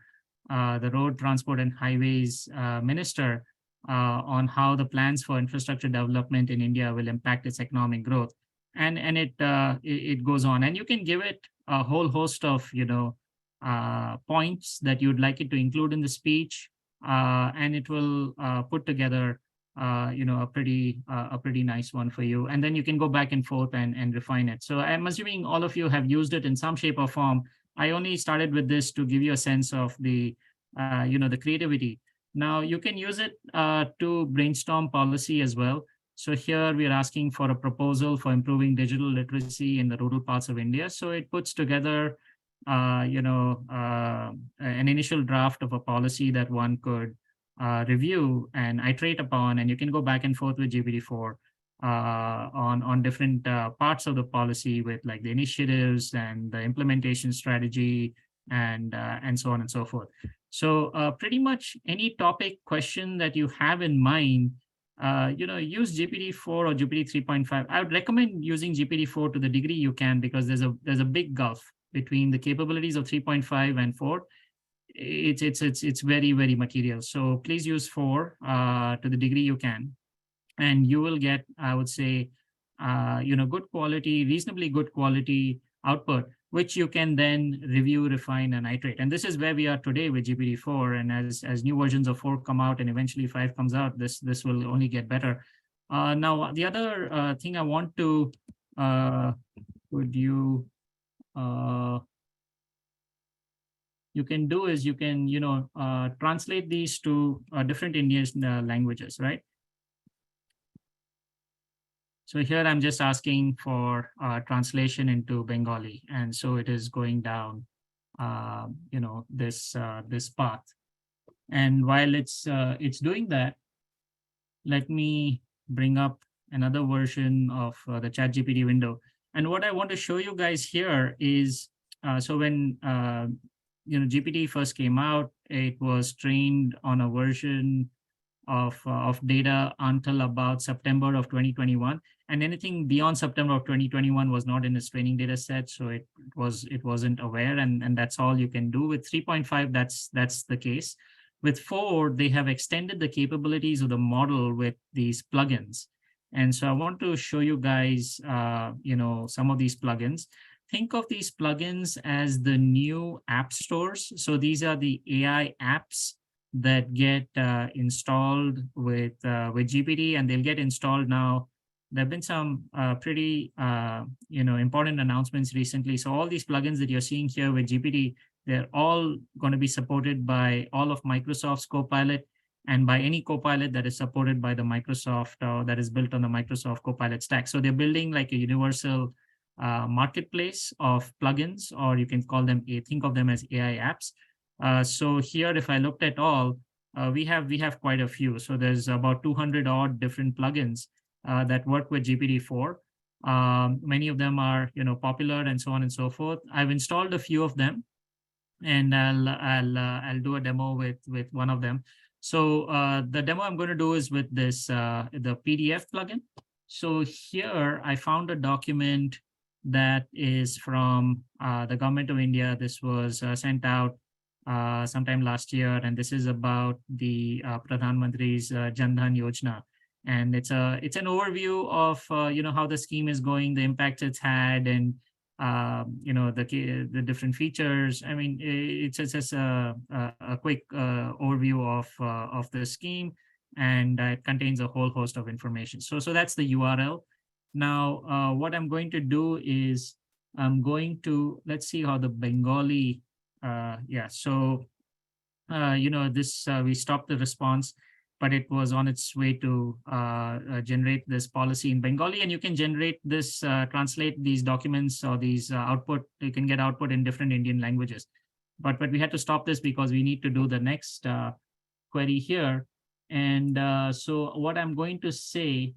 the Road Transport and Highways Minister on how the plans for infrastructure development in India will impact its economic growth. And it goes on. And you can give it a whole host of points that you'd like it to include in the speech, and it will put together a pretty nice one for you. And then you can go back and forth and refine it. So I'm assuming all of you have used it in some shape or form. I only started with this to give you a sense of the the creativity. Now you can use it to brainstorm policy as well. So here we are asking for a proposal for improving digital literacy in the rural parts of India. So it puts together an initial draft of a policy that one could review and iterate upon, and you can go back and forth with GPT-4 on different parts of the policy, with like the initiatives and the implementation strategy and so on and so forth. So pretty much any topic question that you have in mind, use GPT-4 or GPT 3.5. I would recommend using GPT-4 to the degree you can, because there's a big gulf between the capabilities of 3.5 and 4. It's very, very material. So please use 4 to the degree you can, and you will get, I would say, good quality, reasonably good quality output, which you can then review, refine, and iterate. And this is where we are today with GPT-4. And as new versions of 4 come out and eventually 5 comes out, this will only get better. Now, the other thing I want to, you can do is you can, translate these to different Indian languages, right? So here I'm just asking for translation into Bengali, and so it is going down, this path. And while it's doing that, let me bring up another version of the ChatGPT window. And what I want to show you guys here is, so when GPT first came out, it was trained on a version of data until about September of 2021, and anything beyond September of 2021 was not in his training data set, so it wasn't aware, and that's all you can do. With 3.5, that's the case. With 4, they have extended the capabilities of the model with these plugins. And so I want to show you guys, some of these plugins. Think of these plugins as the new app stores. So these are the AI apps that get installed with GPT, and they'll get installed now. There have been some pretty important announcements recently. So all these plugins that you're seeing here with GPT, they're all going to be supported by all of Microsoft's Copilot and by any Copilot that is supported by the Microsoft that is built on the Microsoft Copilot stack. So they're building like a universal marketplace of plugins, or you can call them, think of them as AI apps. So here, if I looked at all, we have quite a few. So there's about 200 odd different plugins that work with GPT-4. Many of them are popular and so on and so forth. I've installed a few of them, and I'll do a demo with one of them. So the demo I'm going to do is with this the PDF plugin. So here I found a document that is from the government of India. This was sent out sometime last year, and this is about the Pradhan Mantri's Jan Dhan Yojana. And it's an overview of how the scheme is going, the impact it's had, and the different features. I mean, it's just a quick overview of the scheme, and it contains a whole host of information. So that's the URL. Now, what I'm going to do is let's see how the Bengali, we stopped the response, but it was on its way to generate this policy in Bengali. And you can generate this, translate these documents or these output. You can get output in different Indian languages. But we had to stop this because we need to do the next query here. And so what I'm going to say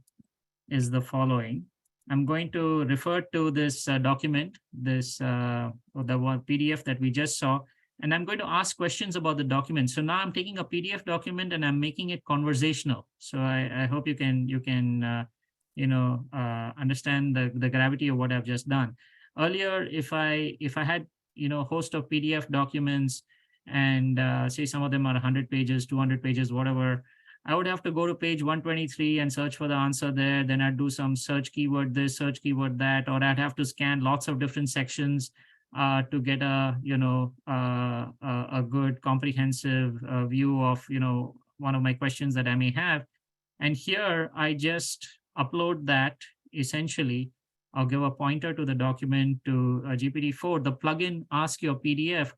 is the following. I'm going to refer to this document, the one PDF that we just saw, and I'm going to ask questions about the document. So now I'm taking a PDF document and I'm making it conversational. So I hope you can understand the gravity of what I've just done. Earlier, if I had a host of PDF documents, and say some of them are 100 pages, 200 pages, whatever, I would have to go to page 123 and search for the answer there. Then I'd do some search keyword this, search keyword that, or I'd have to scan lots of different sections to get a good comprehensive view of one of my questions that I may have. And here I just upload that. Essentially, I'll give a pointer to the document to GPT-4. The plugin Ask Your PDF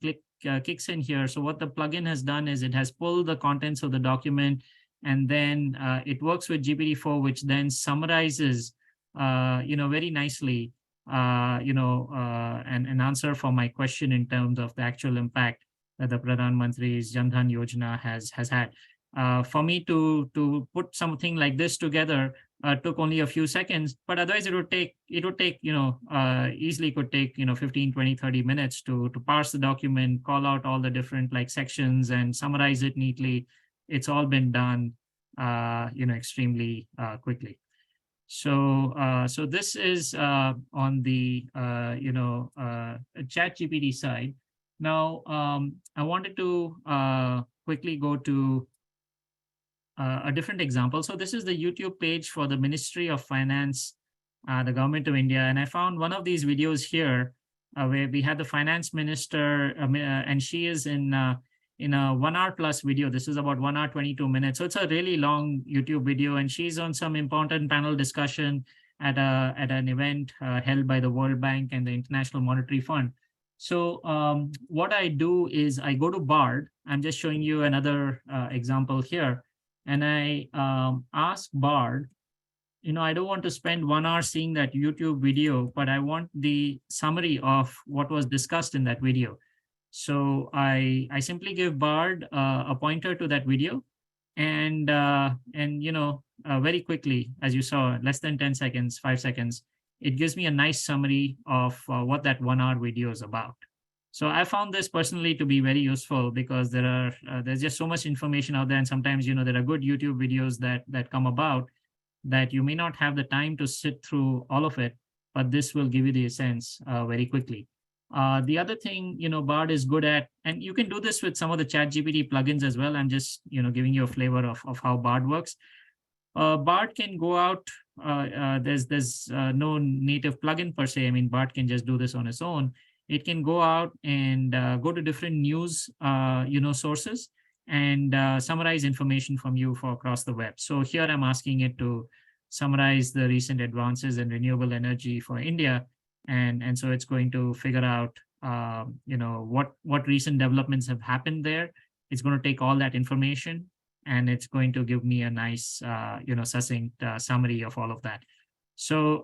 kicks in here. So what the plugin has done is it has pulled the contents of the document, and then it works with GPT-4, which then summarizes very nicely an answer for my question in terms of the actual impact that the Pradhan Mantri's Jan Dhan Yojana has had. For me to put something like this together took only a few seconds, but otherwise it would take easily could take 15, 20, 30 minutes to parse the document, call out all the different sections and summarize it neatly. It's all been done extremely quickly. So this is on the ChatGPT side. Now I wanted to quickly go to a different example. So this is the YouTube page for the Ministry of Finance, the Government of India, and I found one of these videos here where we had the finance minister, and she is in a 1 hour plus video. This is about 1 hour 22 minutes. So it's a really long YouTube video, and she's on some important panel discussion at an event held by the World Bank and the International Monetary Fund. So what I do is I go to Bard. I'm just showing you another example here. And I ask Bard, I don't want to spend 1 hour seeing that YouTube video, but I want the summary of what was discussed in that video. So I simply give Bard a pointer to that video, and very quickly, as you saw, less than 10 seconds, 5 seconds, it gives me a nice summary of what that 1 hour video is about. So I found this personally to be very useful because there's just so much information out there, and sometimes there are good YouTube videos that come about that you may not have the time to sit through all of it, but this will give you the essence very quickly. The other thing, Bard is good at, and you can do this with some of the ChatGPT plugins as well. I'm just, giving you a flavor of how Bard works. Bard can go out. There's no native plugin per se. I mean, Bard can just do this on its own. It can go out and go to different news, sources and summarize information from you for across the web. So here I'm asking it to summarize the recent advances in renewable energy for India, and so it's going to figure out, what recent developments have happened there. It's going to take all that information and it's going to give me a nice, succinct summary of all of that. So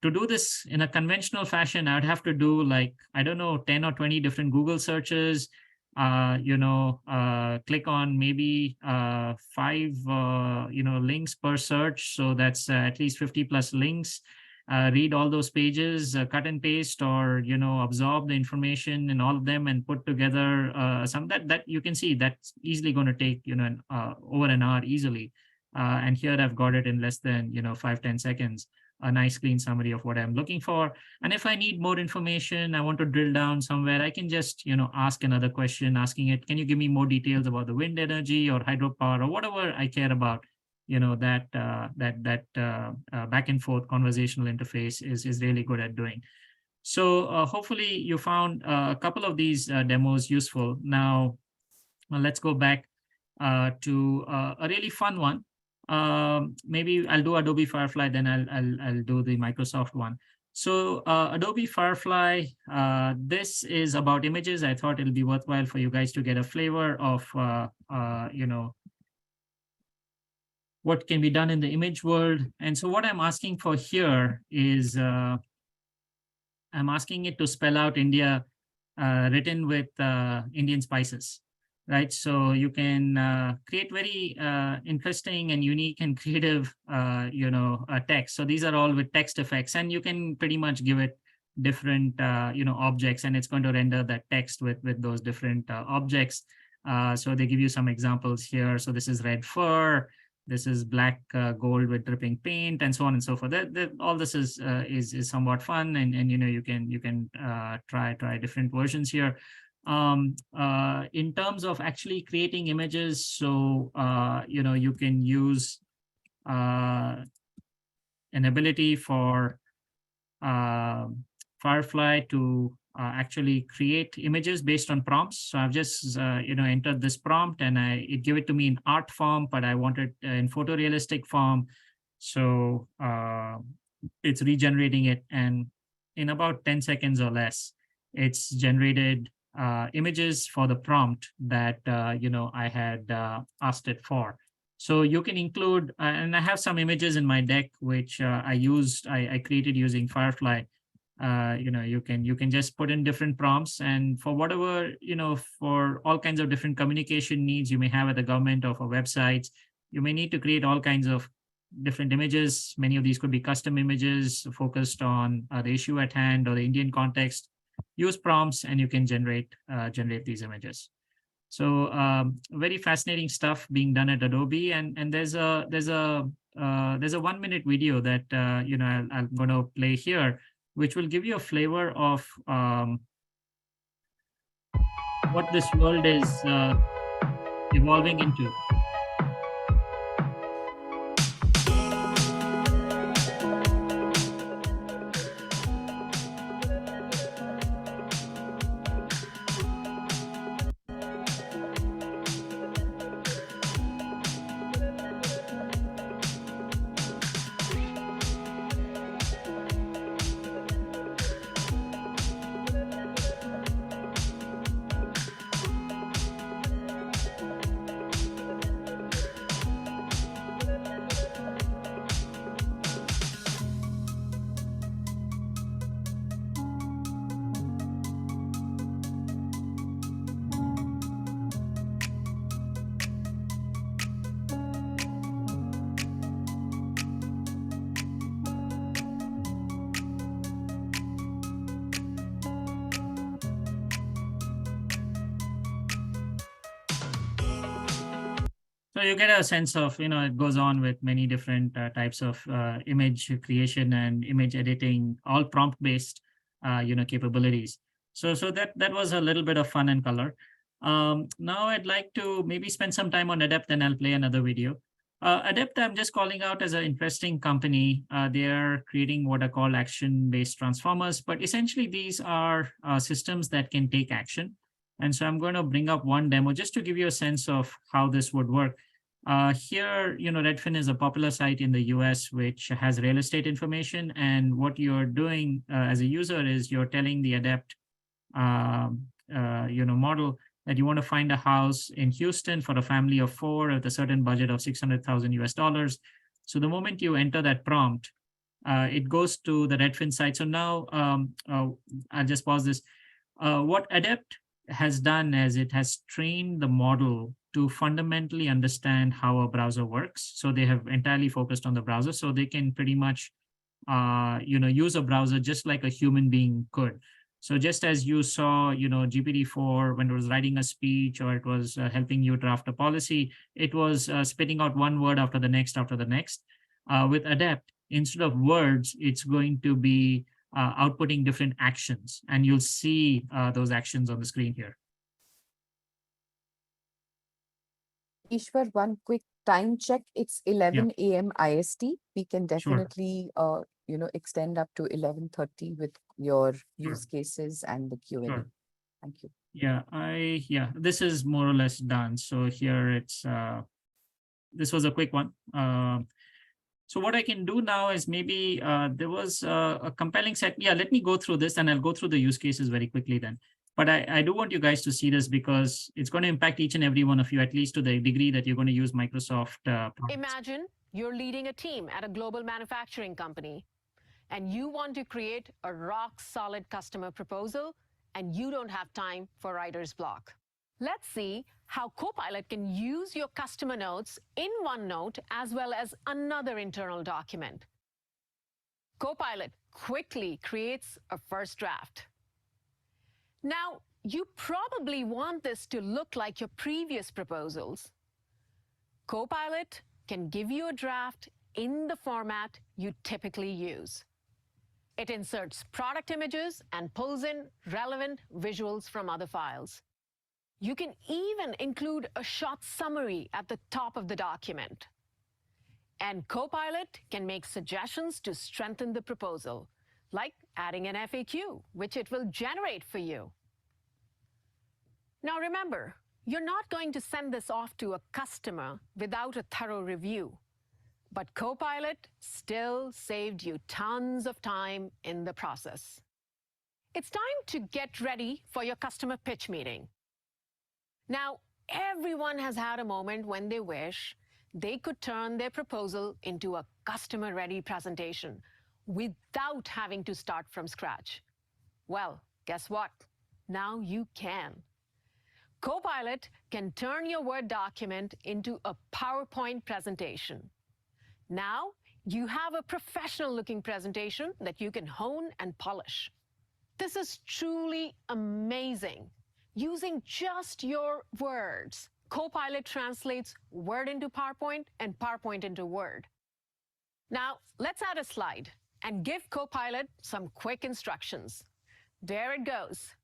to do this in a conventional fashion, I'd have to do 10 or 20 different Google searches, click on maybe 5, links per search. So that's at least 50 plus links. Read all those pages, cut and paste, or absorb the information in all of them and put together some that you can see that's easily going to take over an hour easily. And here I've got it in less than 5-10 seconds. A nice clean summary of what I'm looking for. And if I need more information, I want to drill down somewhere, I can just ask another question, asking it, can you give me more details about the wind energy or hydropower or whatever I care about? That back and forth conversational interface is really good at doing. So hopefully you found a couple of these demos useful. Now let's go back to a really fun one. Maybe I'll do Adobe Firefly, then I'll do the Microsoft one. So Adobe Firefly, this is about images. I thought it'll be worthwhile for you guys to get a flavor of what can be done in the image world. And so what I'm asking for here is I'm asking it to spell out India written with Indian spices, right? So you can create very interesting and unique and creative, text. So these are all with text effects, and you can pretty much give it different, objects, and it's going to render that text with those different objects. So they give you some examples here. So this is red fur. This is black gold with dripping paint, and so on and so forth. All this is somewhat fun, and you can try different versions here. In terms of actually creating images, so you can use an ability for Firefly to actually create images based on prompts. So I've just entered this prompt, and it gave it to me in art form, but I want it in photorealistic form. So it's regenerating it, and in about 10 seconds or less, it's generated images for the prompt that I had asked it for. So you can include, and I have some images in my deck which I created using Firefly. You can just put in different prompts, and for whatever for all kinds of different communication needs you may have at the government or for websites, you may need to create all kinds of different images. Many of these could be custom images focused on the issue at hand or the Indian context. Use prompts and you can generate these images. So very fascinating stuff being done at Adobe, and there's a 1-minute video that I'm going to play here, which will give you a flavor of what this world is evolving into. So you get a sense of, it goes on with many different types of image creation and image editing, all prompt-based, capabilities. So that was a little bit of fun and color. Now I'd like to maybe spend some time on Adept, and I'll play another video. Adept, I'm just calling out as an interesting company. They are creating what are called action-based transformers, but essentially these are systems that can take action. And so I'm going to bring up one demo just to give you a sense of how this would work. Here, Redfin is a popular site in the US which has real estate information. And what you're doing as a user is you're telling the Adept, model that you want to find a house in Houston for a family of 4 at a certain budget of 600,000 US dollars. So the moment you enter that prompt, it goes to the Redfin site. So now I'll just pause this. What Adept has done is it has trained the model to fundamentally understand how a browser works. So they have entirely focused on the browser, so they can pretty much use a browser just like a human being could. So just as you saw, GPT-4 when it was writing a speech, or it was helping you draft a policy, it was spitting out one word after the next. With Adept, instead of words, it's going to be outputting different actions, and you'll see those actions on the screen here. Ishwar, one quick time check. It's 11 a.m. IST. We can definitely, extend up to 11:30 with your use cases and the Q&A. Sure. Thank you. Yeah, this is more or less done. So here it's, this was a quick one. So what I can do now is maybe there was a compelling set. Yeah, let me go through this, and I'll go through the use cases very quickly then. But I do want you guys to see this because it's going to impact each and every one of you, at least to the degree that you're going to use Microsoft products. Imagine you're leading a team at a global manufacturing company, and you want to create a rock-solid customer proposal, and you don't have time for writer's block. Let's see how Copilot can use your customer notes in OneNote as well as another internal document. Copilot quickly creates a first draft. Now, you probably want this to look like your previous proposals. Copilot can give you a draft in the format you typically use. It inserts product images and pulls in relevant visuals from other files. You can even include a short summary at the top of the document. And Copilot can make suggestions to strengthen the proposal, like adding an FAQ, which it will generate for you. Now remember, you're not going to send this off to a customer without a thorough review. But Copilot still saved you tons of time in the process. It's time to get ready for your customer pitch meeting. Now, everyone has had a moment when they wish they could turn their proposal into a customer-ready presentation without having to start from scratch. Well, guess what? Now you can. Copilot can turn your Word document into a PowerPoint presentation. Now, you have a professional-looking presentation that you can hone and polish. This is truly amazing. Using just your words, Copilot translates Word into PowerPoint and PowerPoint into Word. Now, let's add a slide and give Copilot some quick instructions. There it goes,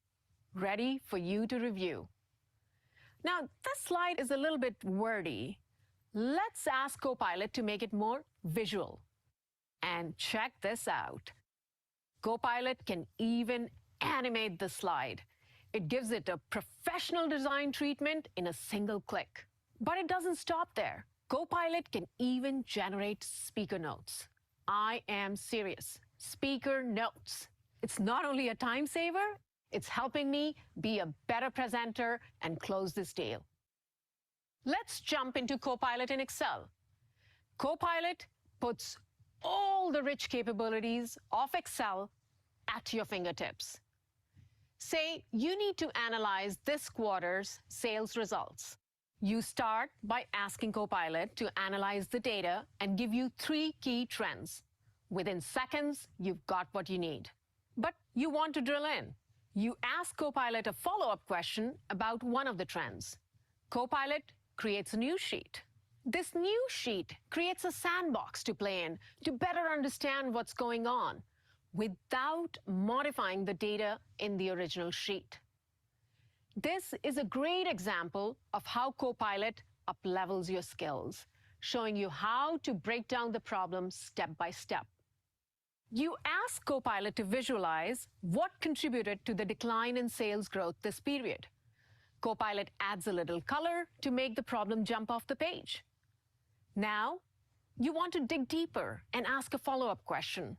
ready for you to review. Now, this slide is a little bit wordy. Let's ask Copilot to make it more visual. And check this out. Copilot can even animate the slide. It gives it a professional design treatment in a single click. But it doesn't stop there. Copilot can even generate speaker notes. I am serious. Speaker notes. It's not only a time saver, it's helping me be a better presenter and close this deal. Let's jump into Copilot in Excel. Copilot puts all the rich capabilities of Excel at your fingertips. Say you need to analyze this quarter's sales results. You start by asking Copilot to analyze the data and give you 3 key trends. Within seconds, you've got what you need. But you want to drill in. You ask Copilot a follow-up question about one of the trends. Copilot creates a new sheet. This new sheet creates a sandbox to play in to better understand what's going on without modifying the data in the original sheet. This is a great example of how Copilot uplevels your skills, showing you how to break down the problem step by step. You ask Copilot to visualize what contributed to the decline in sales growth this period. Copilot adds a little color to make the problem jump off the page. Now, you want to dig deeper and ask a follow-up question.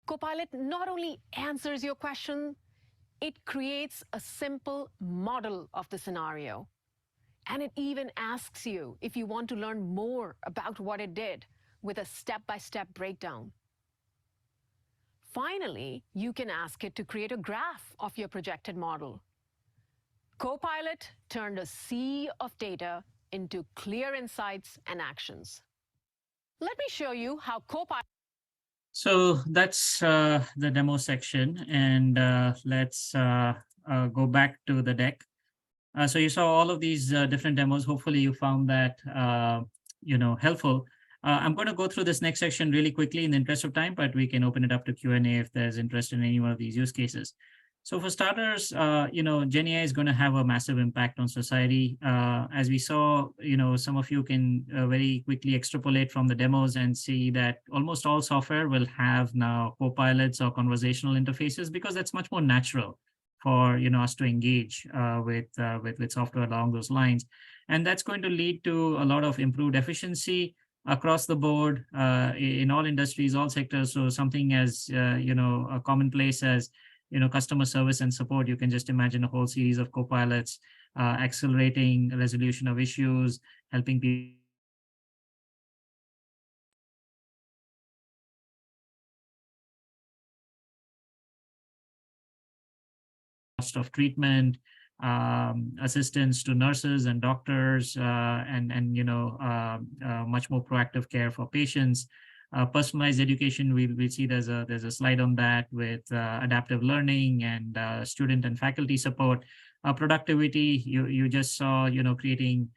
Copilot not only answers your question, it creates a simple model of the scenario. And it even asks you if you want to learn more about what it did with a step-by-step breakdown. Finally, you can ask it to create a graph of your projected model. Copilot turned a sea of data into clear insights and actions. Let me show you how Copilot. So that's the demo section, and let's go back to the deck. So you saw all of these different demos. Hopefully you found that helpful. I'm going to go through this next section really quickly in the interest of time, but we can open it up to Q&A if there's interest in any one of these use cases. So for starters, Gen AI is going to have a massive impact on society. As we saw, some of you can very quickly extrapolate from the demos and see that almost all software will have now copilots or conversational interfaces, because that's much more natural for us to engage with software along those lines. And that's going to lead to a lot of improved efficiency across the board in all industries, all sectors. So something as a commonplace as customer service and support, you can just imagine a whole series of copilots accelerating resolution of issues, helping people cost of treatment, assistance to nurses and doctors, and much more proactive care for patients. Personalized education, we see there's a slide on that with adaptive learning and student and faculty support. Productivity, you just saw, creating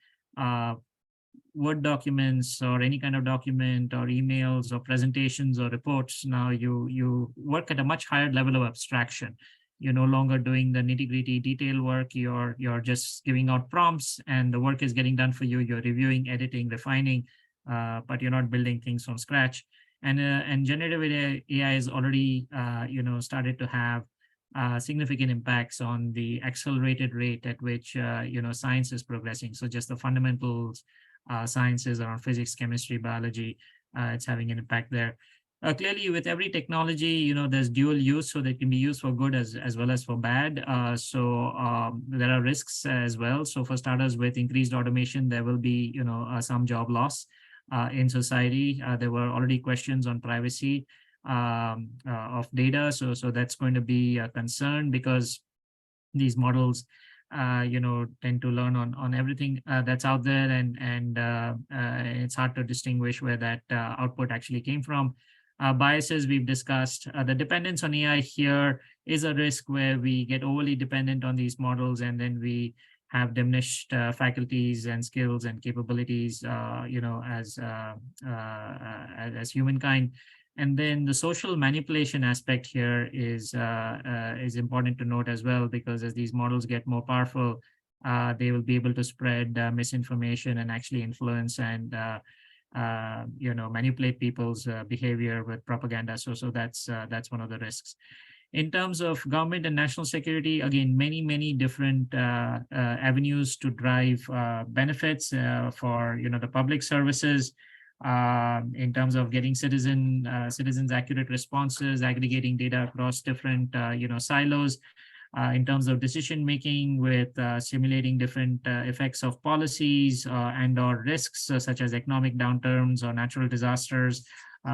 Word documents or any kind of document or emails or presentations or reports. Now you work at a much higher level of abstraction. You're no longer doing the nitty-gritty detail work. You're just giving out prompts and the work is getting done for you. You're reviewing, editing, refining, but you're not building things from scratch. And generative AI is already started to have significant impacts on the accelerated rate at which science is progressing. So just the fundamentals sciences around physics, chemistry, biology, it's having an impact there. Clearly, with every technology, there's dual use, so they can be used for good as well as for bad. So there are risks as well. So for starters, with increased automation, there will be some job loss in society. There were already questions on privacy of data, so that's going to be a concern, because these models tend to learn on everything that's out there, and it's hard to distinguish where that output actually came from. Biases we've discussed. The dependence on AI here is a risk where we get overly dependent on these models, and then we have diminished faculties and skills and capabilities, as humankind. And then the social manipulation aspect here is important to note as well, because as these models get more powerful, they will be able to spread misinformation and actually influence and manipulate people's behavior with propaganda. So that's one of the risks. In terms of government and national security, again, many different avenues to drive benefits for the public services. In terms of getting citizens accurate responses, aggregating data across different silos, in terms of decision making with simulating different effects of policies and or risks such as economic downturns or natural disasters,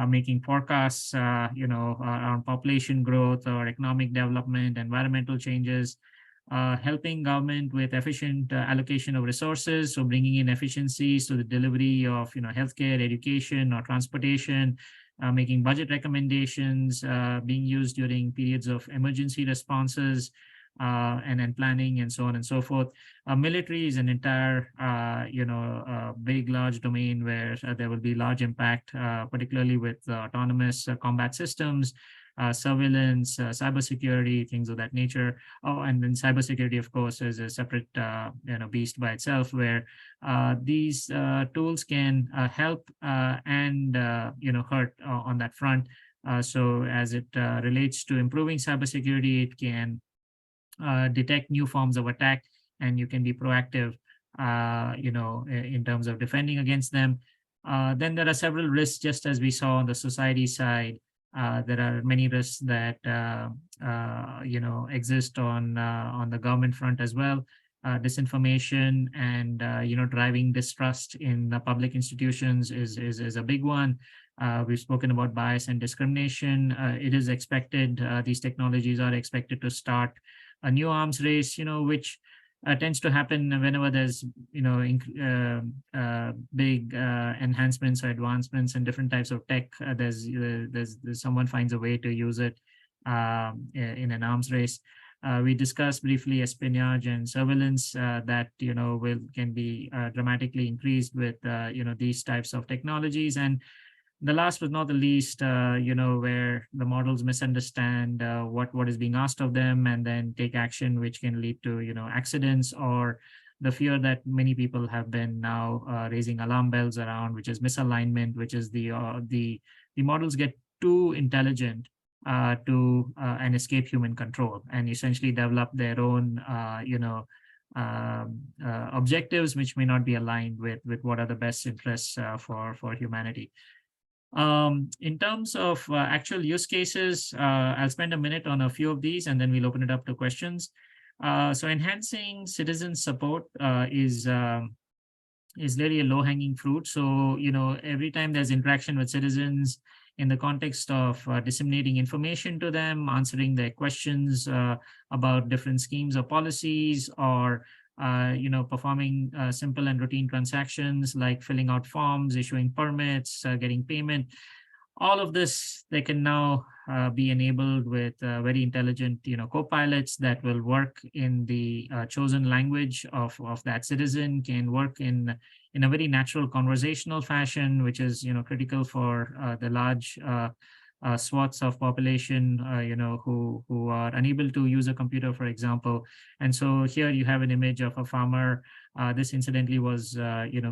making forecasts around population growth or economic development, environmental changes. Helping government with efficient allocation of resources, so bringing in efficiencies to the delivery of healthcare, education, or transportation, making budget recommendations, being used during periods of emergency responses, and then planning and so on and so forth. Military is an entire, big, large domain where there will be large impact, particularly with autonomous combat systems, surveillance, cybersecurity, things of that nature. Oh, and then cybersecurity, of course, is a separate, beast by itself, where these tools can help and hurt on that front. So as it relates to improving cybersecurity, it can detect new forms of attack, and you can be proactive, in terms of defending against them. Then there are several risks, just as we saw on the society side. There are many risks that exist on the government front as well. Disinformation and driving distrust in the public institutions is a big one. We've spoken about bias and discrimination. It is expected, these technologies are expected to start a new arms race, which tends to happen whenever there's, big enhancements or advancements in different types of tech. There's someone finds a way to use it in an arms race. We discussed briefly espionage and surveillance that can be dramatically increased with these types of technologies. And the last but not the least, where the models misunderstand what is being asked of them and then take action, which can lead to, accidents, or the fear that many people have been now raising alarm bells around, which is misalignment, which is the models get too intelligent to and escape human control, and essentially develop their own, objectives, which may not be aligned with what are the best interests for humanity. In terms of actual use cases, I'll spend a minute on a few of these, and then we'll open it up to questions. So enhancing citizen support is really a low-hanging fruit. So, every time there's interaction with citizens in the context of disseminating information to them, answering their questions about different schemes or policies, or performing simple and routine transactions like filling out forms, issuing permits, getting payment. All of this, they can now be enabled with very intelligent, co-pilots that will work in the chosen language of that citizen, can work in a very natural conversational fashion, which is, critical for the large swaths of population, who are unable to use a computer, for example. And so here you have an image of a farmer. This incidentally was,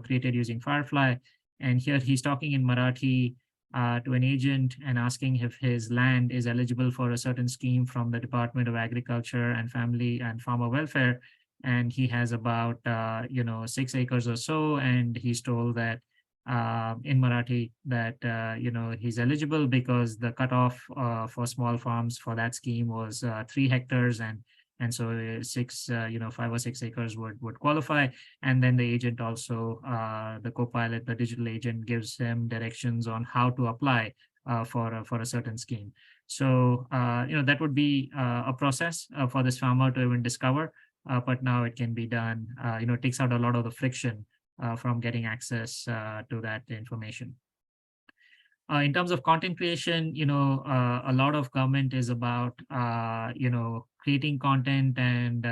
created using Firefly. And here he's talking in Marathi to an agent and asking if his land is eligible for a certain scheme from the Department of Agriculture and Family and Farmer Welfare. And he has about, 6 acres or so. And he's told that in Marathi that he's eligible because the cutoff for small farms for that scheme was 3 hectares, and so 5 or 6 acres would qualify. And then the agent also, the co-pilot, the digital agent, gives him directions on how to apply for a certain scheme. So that would be a process for this farmer to even discover, but now it can be done. It takes out a lot of the friction from getting access to that information. In terms of content creation, a lot of government is about, creating content and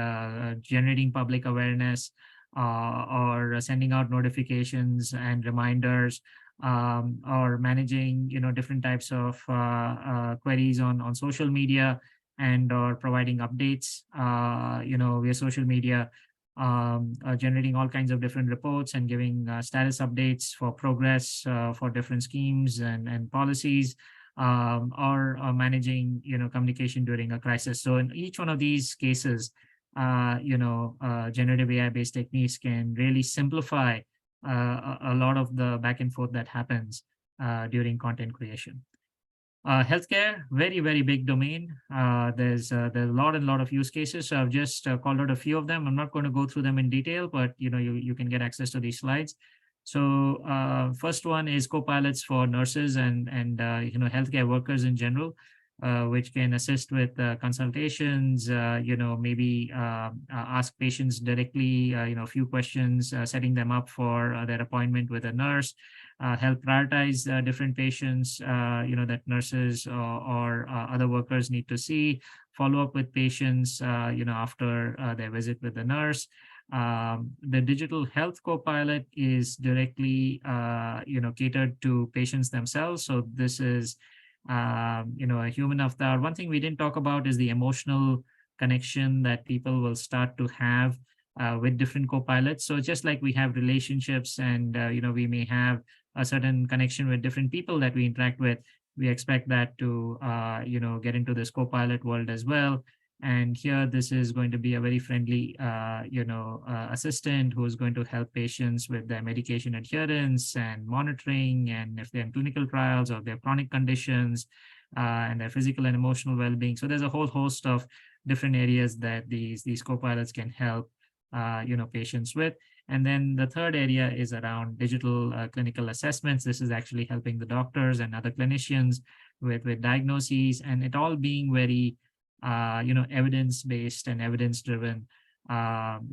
generating public awareness, or sending out notifications and reminders, or managing, different types of queries on social media, and or providing updates, via social media. Generating all kinds of different reports and giving status updates for progress for different schemes and policies, or managing communication during a crisis. So in each one of these cases, generative AI based techniques can really simplify a lot of the back and forth that happens during content creation. Healthcare, very, very big domain. There's a lot of use cases. So I've just called out a few of them. I'm not going to go through them in detail, but you can get access to these slides. So first one is co-pilots for nurses and healthcare workers in general. which can assist with consultations, maybe ask patients directly, a few questions, setting them up for their appointment with a nurse, help prioritize different patients, that nurses or other workers need to see, follow up with patients, after their visit with the nurse. The digital health co-pilot is directly, catered to patients themselves. So this is, a human avatar. One thing we didn't talk about is the emotional connection that people will start to have with different co-pilots. So just like we have relationships and, we may have a certain connection with different people that we interact with, we expect that to, get into this co-pilot world as well. And here, this is going to be a very friendly, assistant who is going to help patients with their medication adherence and monitoring, and if they're in clinical trials or their chronic conditions, and their physical and emotional well-being. So there's a whole host of different areas that these co-pilots can help, patients with. And then the third area is around digital clinical assessments. This is actually helping the doctors and other clinicians with diagnoses, and it all being very evidence-based and evidence-driven,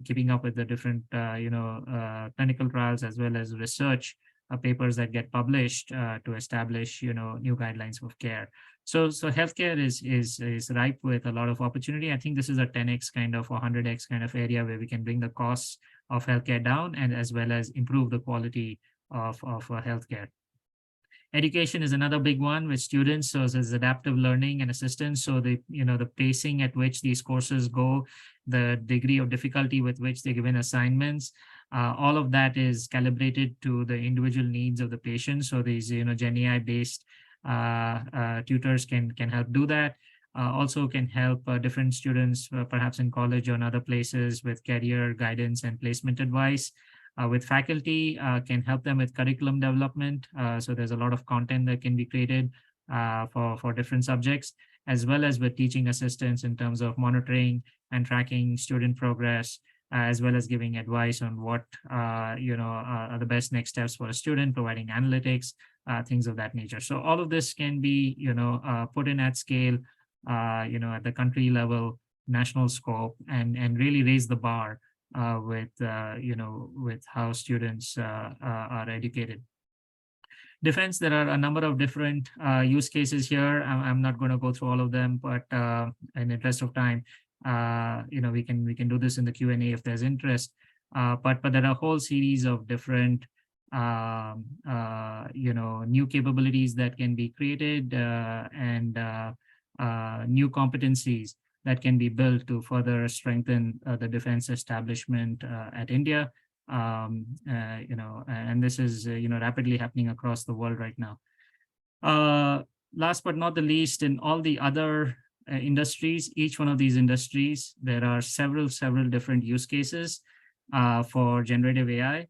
keeping up with the different, clinical trials as well as research papers that get published to establish, new guidelines of care. So healthcare is ripe with a lot of opportunity. I think this is a 10x kind of, 100x kind of area where we can bring the costs of healthcare down, and as well as improve the quality of healthcare. Education is another big one with students. So there's adaptive learning and assistance. So the pacing at which these courses go, the degree of difficulty with which they're given assignments, all of that is calibrated to the individual needs of the patient. So these, Gen AI based tutors can help do that. Also can help different students, perhaps in college or in other places, with career guidance and placement advice. With faculty, can help them with curriculum development. So there's a lot of content that can be created for different subjects, as well as with teaching assistants in terms of monitoring and tracking student progress, as well as giving advice on what are the best next steps for a student, providing analytics, things of that nature. So all of this can be put in at scale, at the country level, national scope, and really raise the bar with how students are educated. Defense, there are a number of different use cases here. I'm not going to go through all of them, but in the interest of time, we can do this in the Q&A if there's interest. But there are a whole series of different new capabilities that can be created, and new competencies that can be built to further strengthen the defense establishment at India. And this is rapidly happening across the world right now. Last but not the least, in all the other industries, each one of these industries, there are several different use cases for generative AI.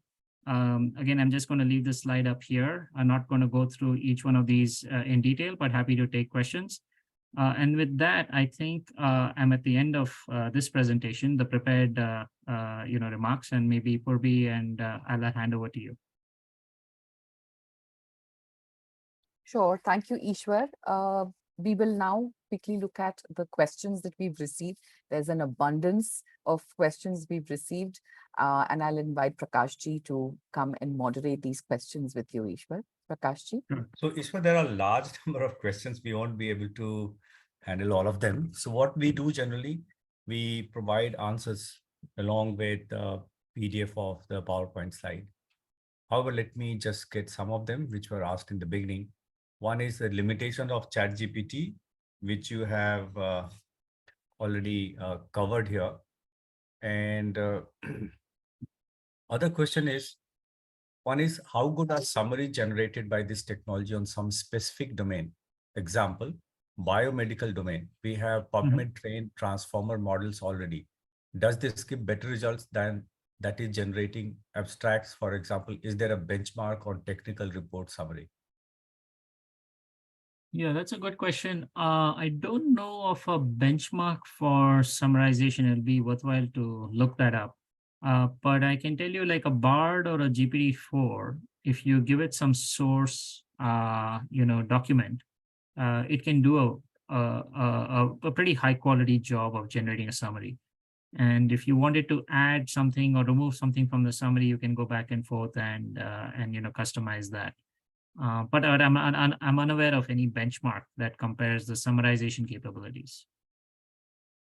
Again, I'm just going to leave this slide up here. I'm not going to go through each one of these in detail, but happy to take questions. And with that, I think I'm at the end of this presentation, the prepared remarks, and maybe Purbi and I'll hand over to you. Sure. Thank you, Eshwar. We will now quickly look at the questions that we've received. There's an abundance of questions we've received, and I'll invite Prakashji to come and moderate these questions with you, Eshwar. Prakashji. So, Eshwar, there are a large number of questions. We won't be able to handle all of them. So what we do generally, we provide answers along with the PDF of the PowerPoint slide. However, let me just get some of them which were asked in the beginning. One is the limitation of ChatGPT, which you have already covered here. And other question is, one is how good are summary generated by this technology on some specific domain? Example, biomedical domain. We have PubMed trained transformer models already. Does this give better results than that is generating abstracts? For example, is there a benchmark or technical report summary? Yeah, that's a good question. I don't know of a benchmark for summarization. It'll be worthwhile to look that up. But I can tell you, like a BARD or a GPT-4, if you give it some source, document, it can do a pretty high quality job of generating a summary. And if you wanted to add something or remove something from the summary, you can go back and forth and customize that. But I'm unaware of any benchmark that compares the summarization capabilities.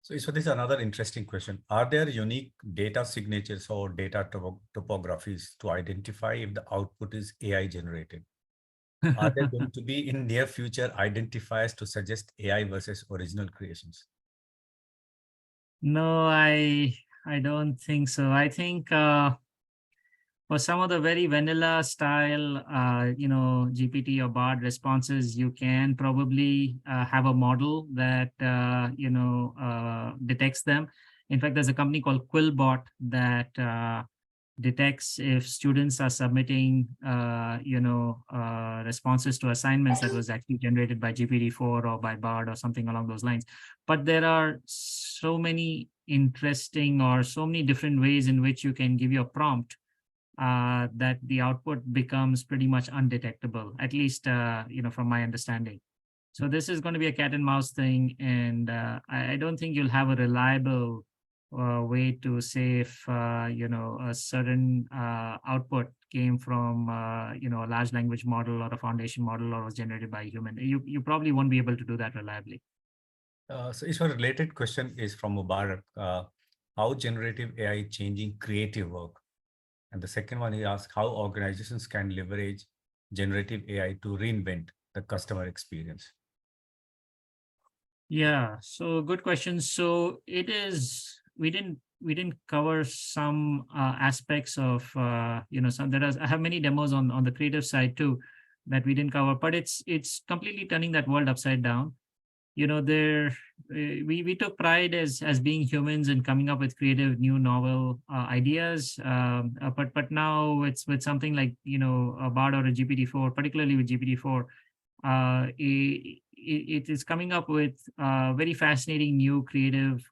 So this is another interesting question. Are there unique data signatures or data topographies to identify if the output is AI generated? Are there going to be in near future identifiers to suggest AI versus original creations? No, I don't think so. I think for some of the very vanilla style, GPT or Bard responses, you can probably have a model that, detects them. In fact, there's a company called Quillbot that detects if students are submitting, responses to assignments that was actually generated by GPT-4 or by Bard or something along those lines. But there are so many interesting or so many different ways in which you can give your prompt that the output becomes pretty much undetectable, at least, from my understanding. So this is going to be a cat and mouse thing. And I don't think you'll have a reliable way to say if, a certain output came from, a large language model or a foundation model or was generated by a human. You probably won't be able to do that reliably. So a related question is from Mubarak. How generative AI changing creative work? And the second one, he asked how organizations can leverage generative AI to reinvent the customer experience. Yeah, so good question. So it is, we didn't cover some aspects of, I have many demos on the creative side too that we didn't cover, but it's completely turning that world upside down. We took pride as being humans and coming up with creative new novel ideas, but now it's with something like a Bard or a GPT-4, particularly with GPT-4, it is coming up with very fascinating new creative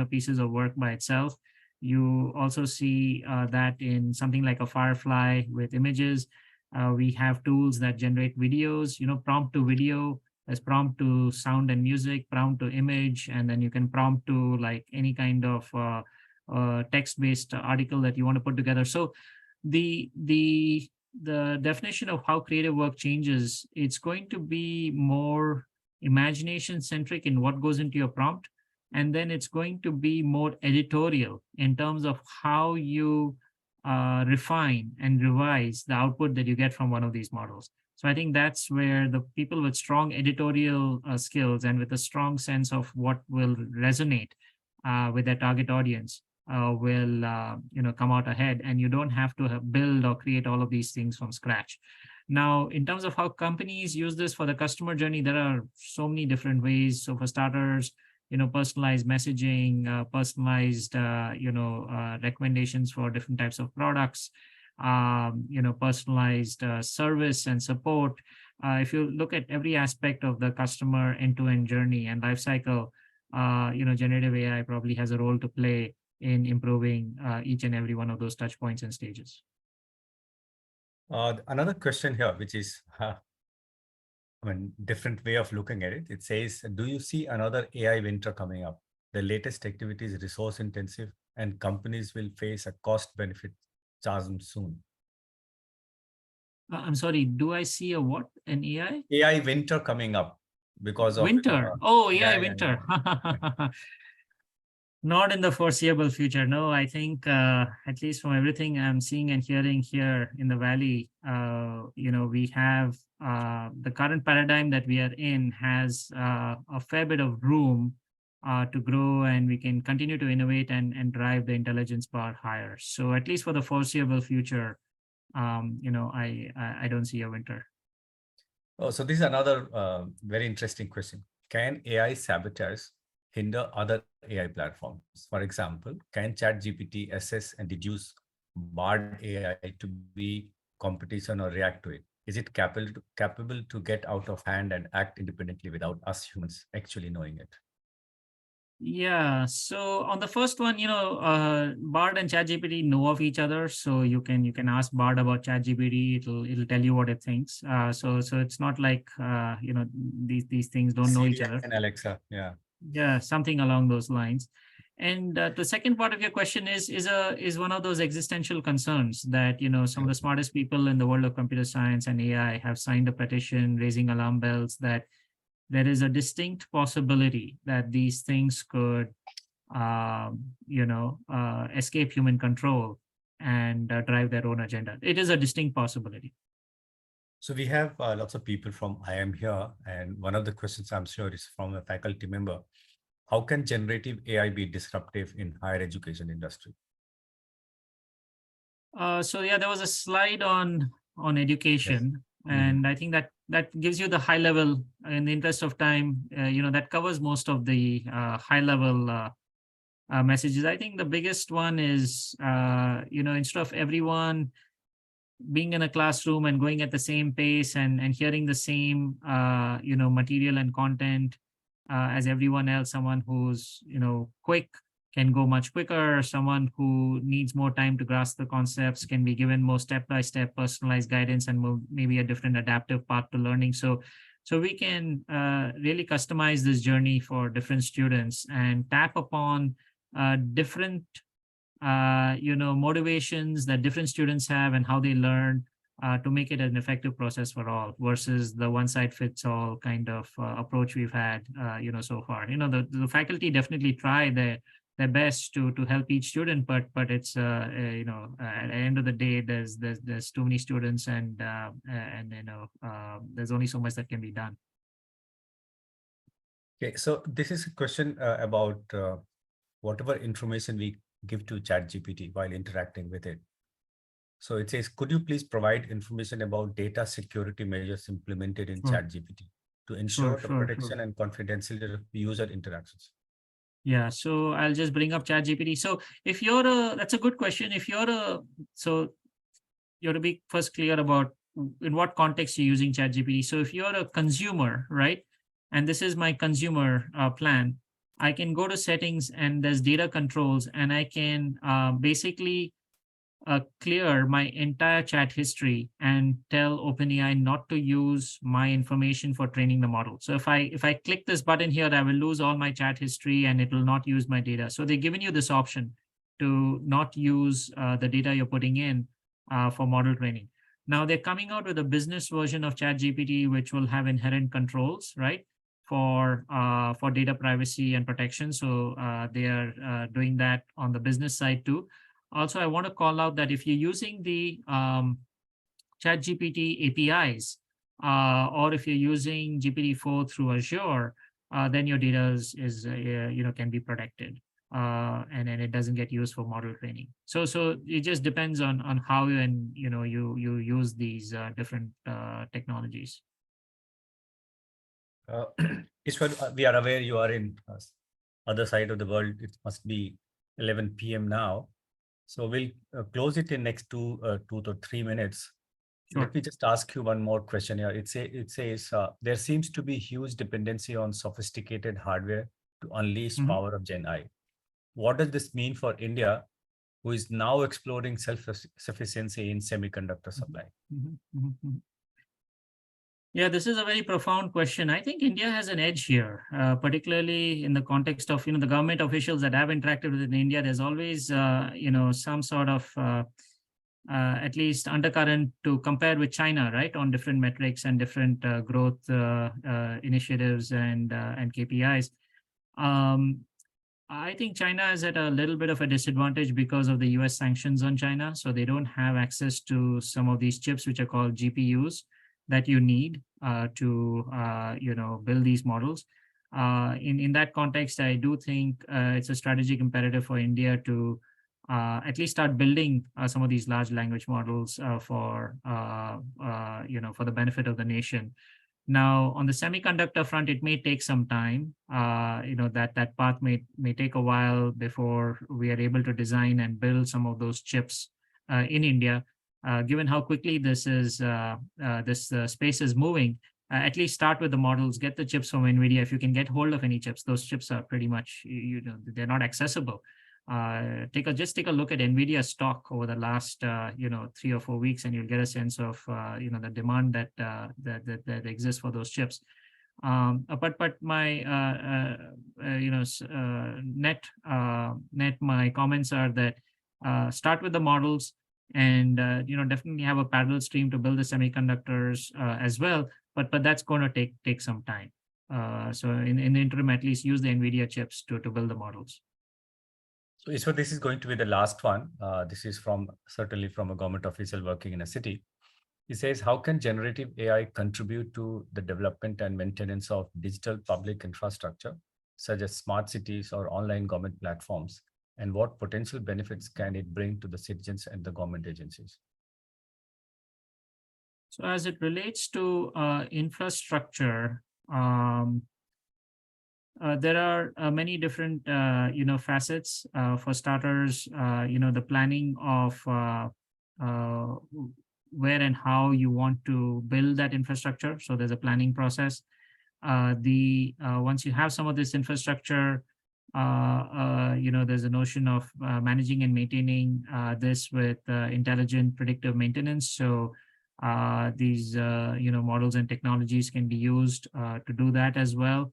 pieces of work by itself. You also see that in something like a Firefly with images. We have tools that generate videos, prompt to video, as prompt to sound and music, prompt to image, and then you can prompt to like any kind of text-based article that you want to put together. So the definition of how creative work changes, it's going to be more imagination centric in what goes into your prompt, and then it's going to be more editorial in terms of how you refine and revise the output that you get from one of these models. So I think that's where the people with strong editorial skills and with a strong sense of what will resonate with their target audience will come out ahead, and you don't have to build or create all of these things from scratch. Now, in terms of how companies use this for the customer journey, there are so many different ways. So for starters, personalized messaging, personalized, recommendations for different types of products, personalized service and support. If you look at every aspect of the customer end-to-end journey and life cycle, generative AI probably has a role to play in improving each and every one of those touch points and stages. Another question here, which is, different way of looking at it. It says, do you see another AI winter coming up? The latest activity is resource intensive and companies will face a cost benefit chasm soon. I'm sorry, do I see a what? An AI? AI winter coming up because of winter. Oh, AI yeah, winter. yeah. Not in the foreseeable future. No, I think at least from everything I'm seeing and hearing here in the Valley, we have the current paradigm that we are in has a fair bit of room to grow, and we can continue to innovate and drive the intelligence bar higher. So at least for the foreseeable future, I don't see a winter. Oh, so this is another very interesting question. Can AI sabotage hinder other AI platforms? For example, can ChatGPT assess and deduce Bard AI to be competition or react to it? Is it capable to get out of hand and act independently without us humans actually knowing it? Yeah. So on the first one, Bard and ChatGPT know of each other, so you can ask Bard about ChatGPT. It'll tell you what it thinks. So it's not like these things don't know each Siri other. and Alexa, yeah. Yeah, something along those lines. And the second part of your question is one of those existential concerns that some of the smartest people in the world of computer science and AI have signed a petition raising alarm bells that there is a distinct possibility that these things could escape human control and drive their own agenda. It is a distinct possibility. So we have lots of people from IIM here, and one of the questions I'm sure is from a faculty member. How can generative AI be disruptive in higher education industry? So yeah, there was a slide on education, and I think that gives you the high level. In the interest of time, that covers most of the high level messages. I think the biggest one is instead of everyone being in a classroom and going at the same pace and hearing the same material and content as everyone else, someone who's quick can go much quicker. Someone who needs more time to grasp the concepts can be given more step-by-step personalized guidance and maybe a different adaptive path to learning. So we can really customize this journey for different students and tap upon different motivations that different students have and how they learn to make it an effective process for all versus the one size fits all kind of approach we've had so far. The faculty definitely try their best to help each student, but it's at the end of the day there's too many students and there's only so much that can be done. Okay, so this is a question about whatever information we give to ChatGPT while interacting with it. So it says, could you please provide information about data security measures implemented in ChatGPT to ensure the protection and confidentiality of user interactions? Yeah, so I'll just bring up ChatGPT. So if that's a good question. So you have to be first clear about in what context you're using ChatGPT. So if you're a consumer, right, and this is my consumer plan, I can go to settings and there's data controls, and I can basically clear my entire chat history and tell OpenAI not to use my information for training the model. So if I click this button here, I will lose all my chat history and it will not use my data. So they've given you this option to not use the data you're putting in for model training. Now they're coming out with a business version of ChatGPT, which will have inherent controls, right, for data privacy and protection. So they are doing that on the business side too. Also, I want to call out that if you're using the ChatGPT APIs, or if you're using GPT-4 through Azure, then your data can be protected, and then it doesn't get used for model training. So it just depends on how you use these different technologies. Ishwar, we are aware you are in other side of the world. It must be 11 p.m. now. So we'll close it in next 2 to 3 minutes. Sure. Let me just ask you one more question here. It says there seems to be huge dependency on sophisticated hardware to unleash power of Gen AI. What does this mean for India, who is now exploring self-sufficiency in semiconductor supply? Yeah, this is a very profound question. I think India has an edge here, particularly in the context of the government officials that have interacted with in India. There's always some sort of at least undercurrent to compare with China, right, on different metrics and different growth initiatives and KPIs. I think China is at a little bit of a disadvantage because of the US sanctions on China. So they don't have access to some of these chips, which are called GPUs, that you need to build these models. In that context, I do think it's a strategic imperative for India to at least start building some of these large language models for the benefit of the nation. Now, on the semiconductor front, it may take some time. That path may take a while before we are able to design and build some of those chips in India. Given how quickly this space is moving, at least start with the models, get the chips from NVIDIA. If you can get hold of any chips, those chips are pretty much, they're not accessible. Just take a look at NVIDIA stock over the last 3 or 4 weeks, and you'll get a sense of the demand that exists for those chips. But my net my comments are that start with the models, and definitely have a parallel stream to build the semiconductors as well. But that's going to take some time. So in the interim, at least use the NVIDIA chips to build the models. So Eshwar, this is going to be the last one. This is certainly from a government official working in a city. He says, how can generative AI contribute to the development and maintenance of digital public infrastructure, such as smart cities or online government platforms? And what potential benefits can it bring to the citizens and the government agencies? So as it relates to infrastructure, there are many different facets. For starters, the planning of where and how you want to build that infrastructure. So there's a planning process. Once you have some of this infrastructure, there's a notion of managing and maintaining this with intelligent predictive maintenance. So these models and technologies can be used to do that as well.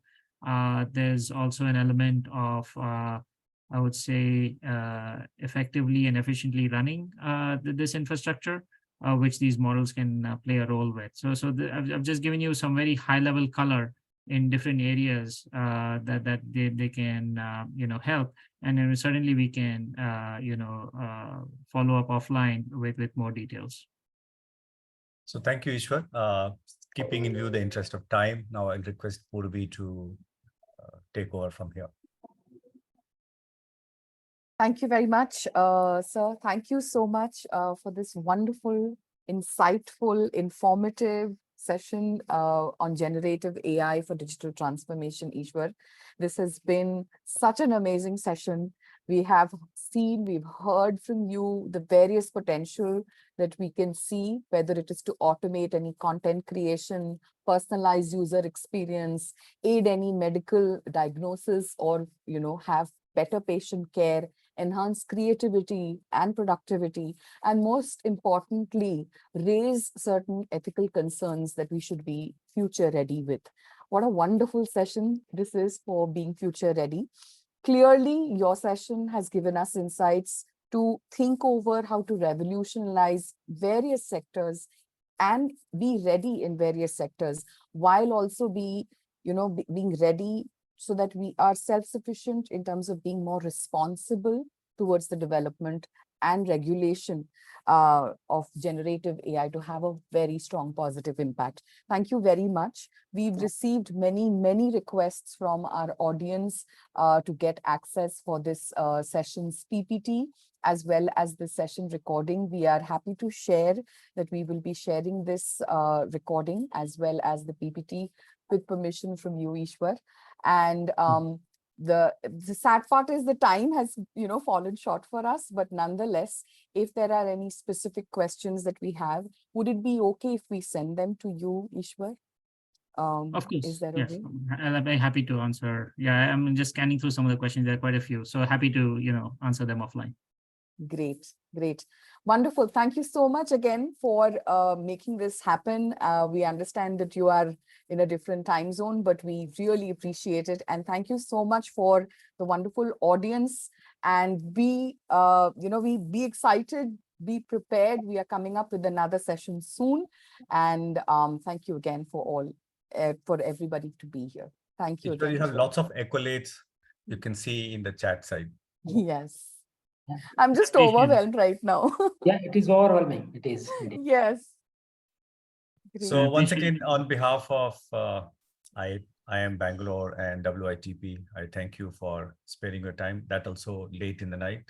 There's also an element of I would say effectively and efficiently running this infrastructure, which these models can play a role with. So I've just given you some very high level color in different areas that they can help, and then certainly we can follow up offline with more details. So thank you, Eshwar. Keeping in view the interest of time, now I'll request Purvi to take over from here. Thank you very much, sir. Thank you so much for this wonderful, insightful, informative session on generative AI for digital transformation, Eshwar. This has been such an amazing session. We have seen, we've heard from you the various potential that we can see, whether it is to automate any content creation, personalized user experience, aid any medical diagnosis, or have better patient care, enhance creativity and productivity, and most importantly, raise certain ethical concerns that we should be future ready with. What a wonderful session this is for being future ready. Clearly, your session has given us insights to think over how to revolutionize various sectors and be ready in various sectors, while also being ready so that we are self-sufficient in terms of being more responsible towards the development and regulation of generative AI to have a very strong positive impact. Thank you very much. We've received many requests from our audience to get access for this session's PPT, as well as the session recording. We are happy to share that we will be sharing this recording as well as the PPT with permission from you, Eshwar. And the sad part is the time has fallen short for us, but nonetheless, if there are any specific questions that we have, would it be okay if we send them to you, Eshwar? Of course, is that yes. okay? I'll be happy to answer. Yeah, I'm just scanning through some of the questions. There are quite a few, so happy to answer them offline. Great. Wonderful. Thank you so much again for making this happen. We understand that you are in a different time zone, but we really appreciate it. And thank you so much for the wonderful audience. And be excited, be prepared. We are coming up with another session soon. And thank you again for everybody to be here. Thank you again. You have lots of accolades you can see in the chat side. Yes. I'm just overwhelmed right now. Yeah, it is overwhelming. It is. Indeed. Yes. Great. So once again, on behalf of I am Bangalore and WITP, I thank you for sparing your time. That also late in the night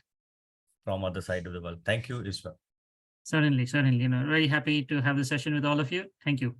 from other side of the world. Thank you, Eshwar. Certainly. Very happy to have the session with all of you. Thank you.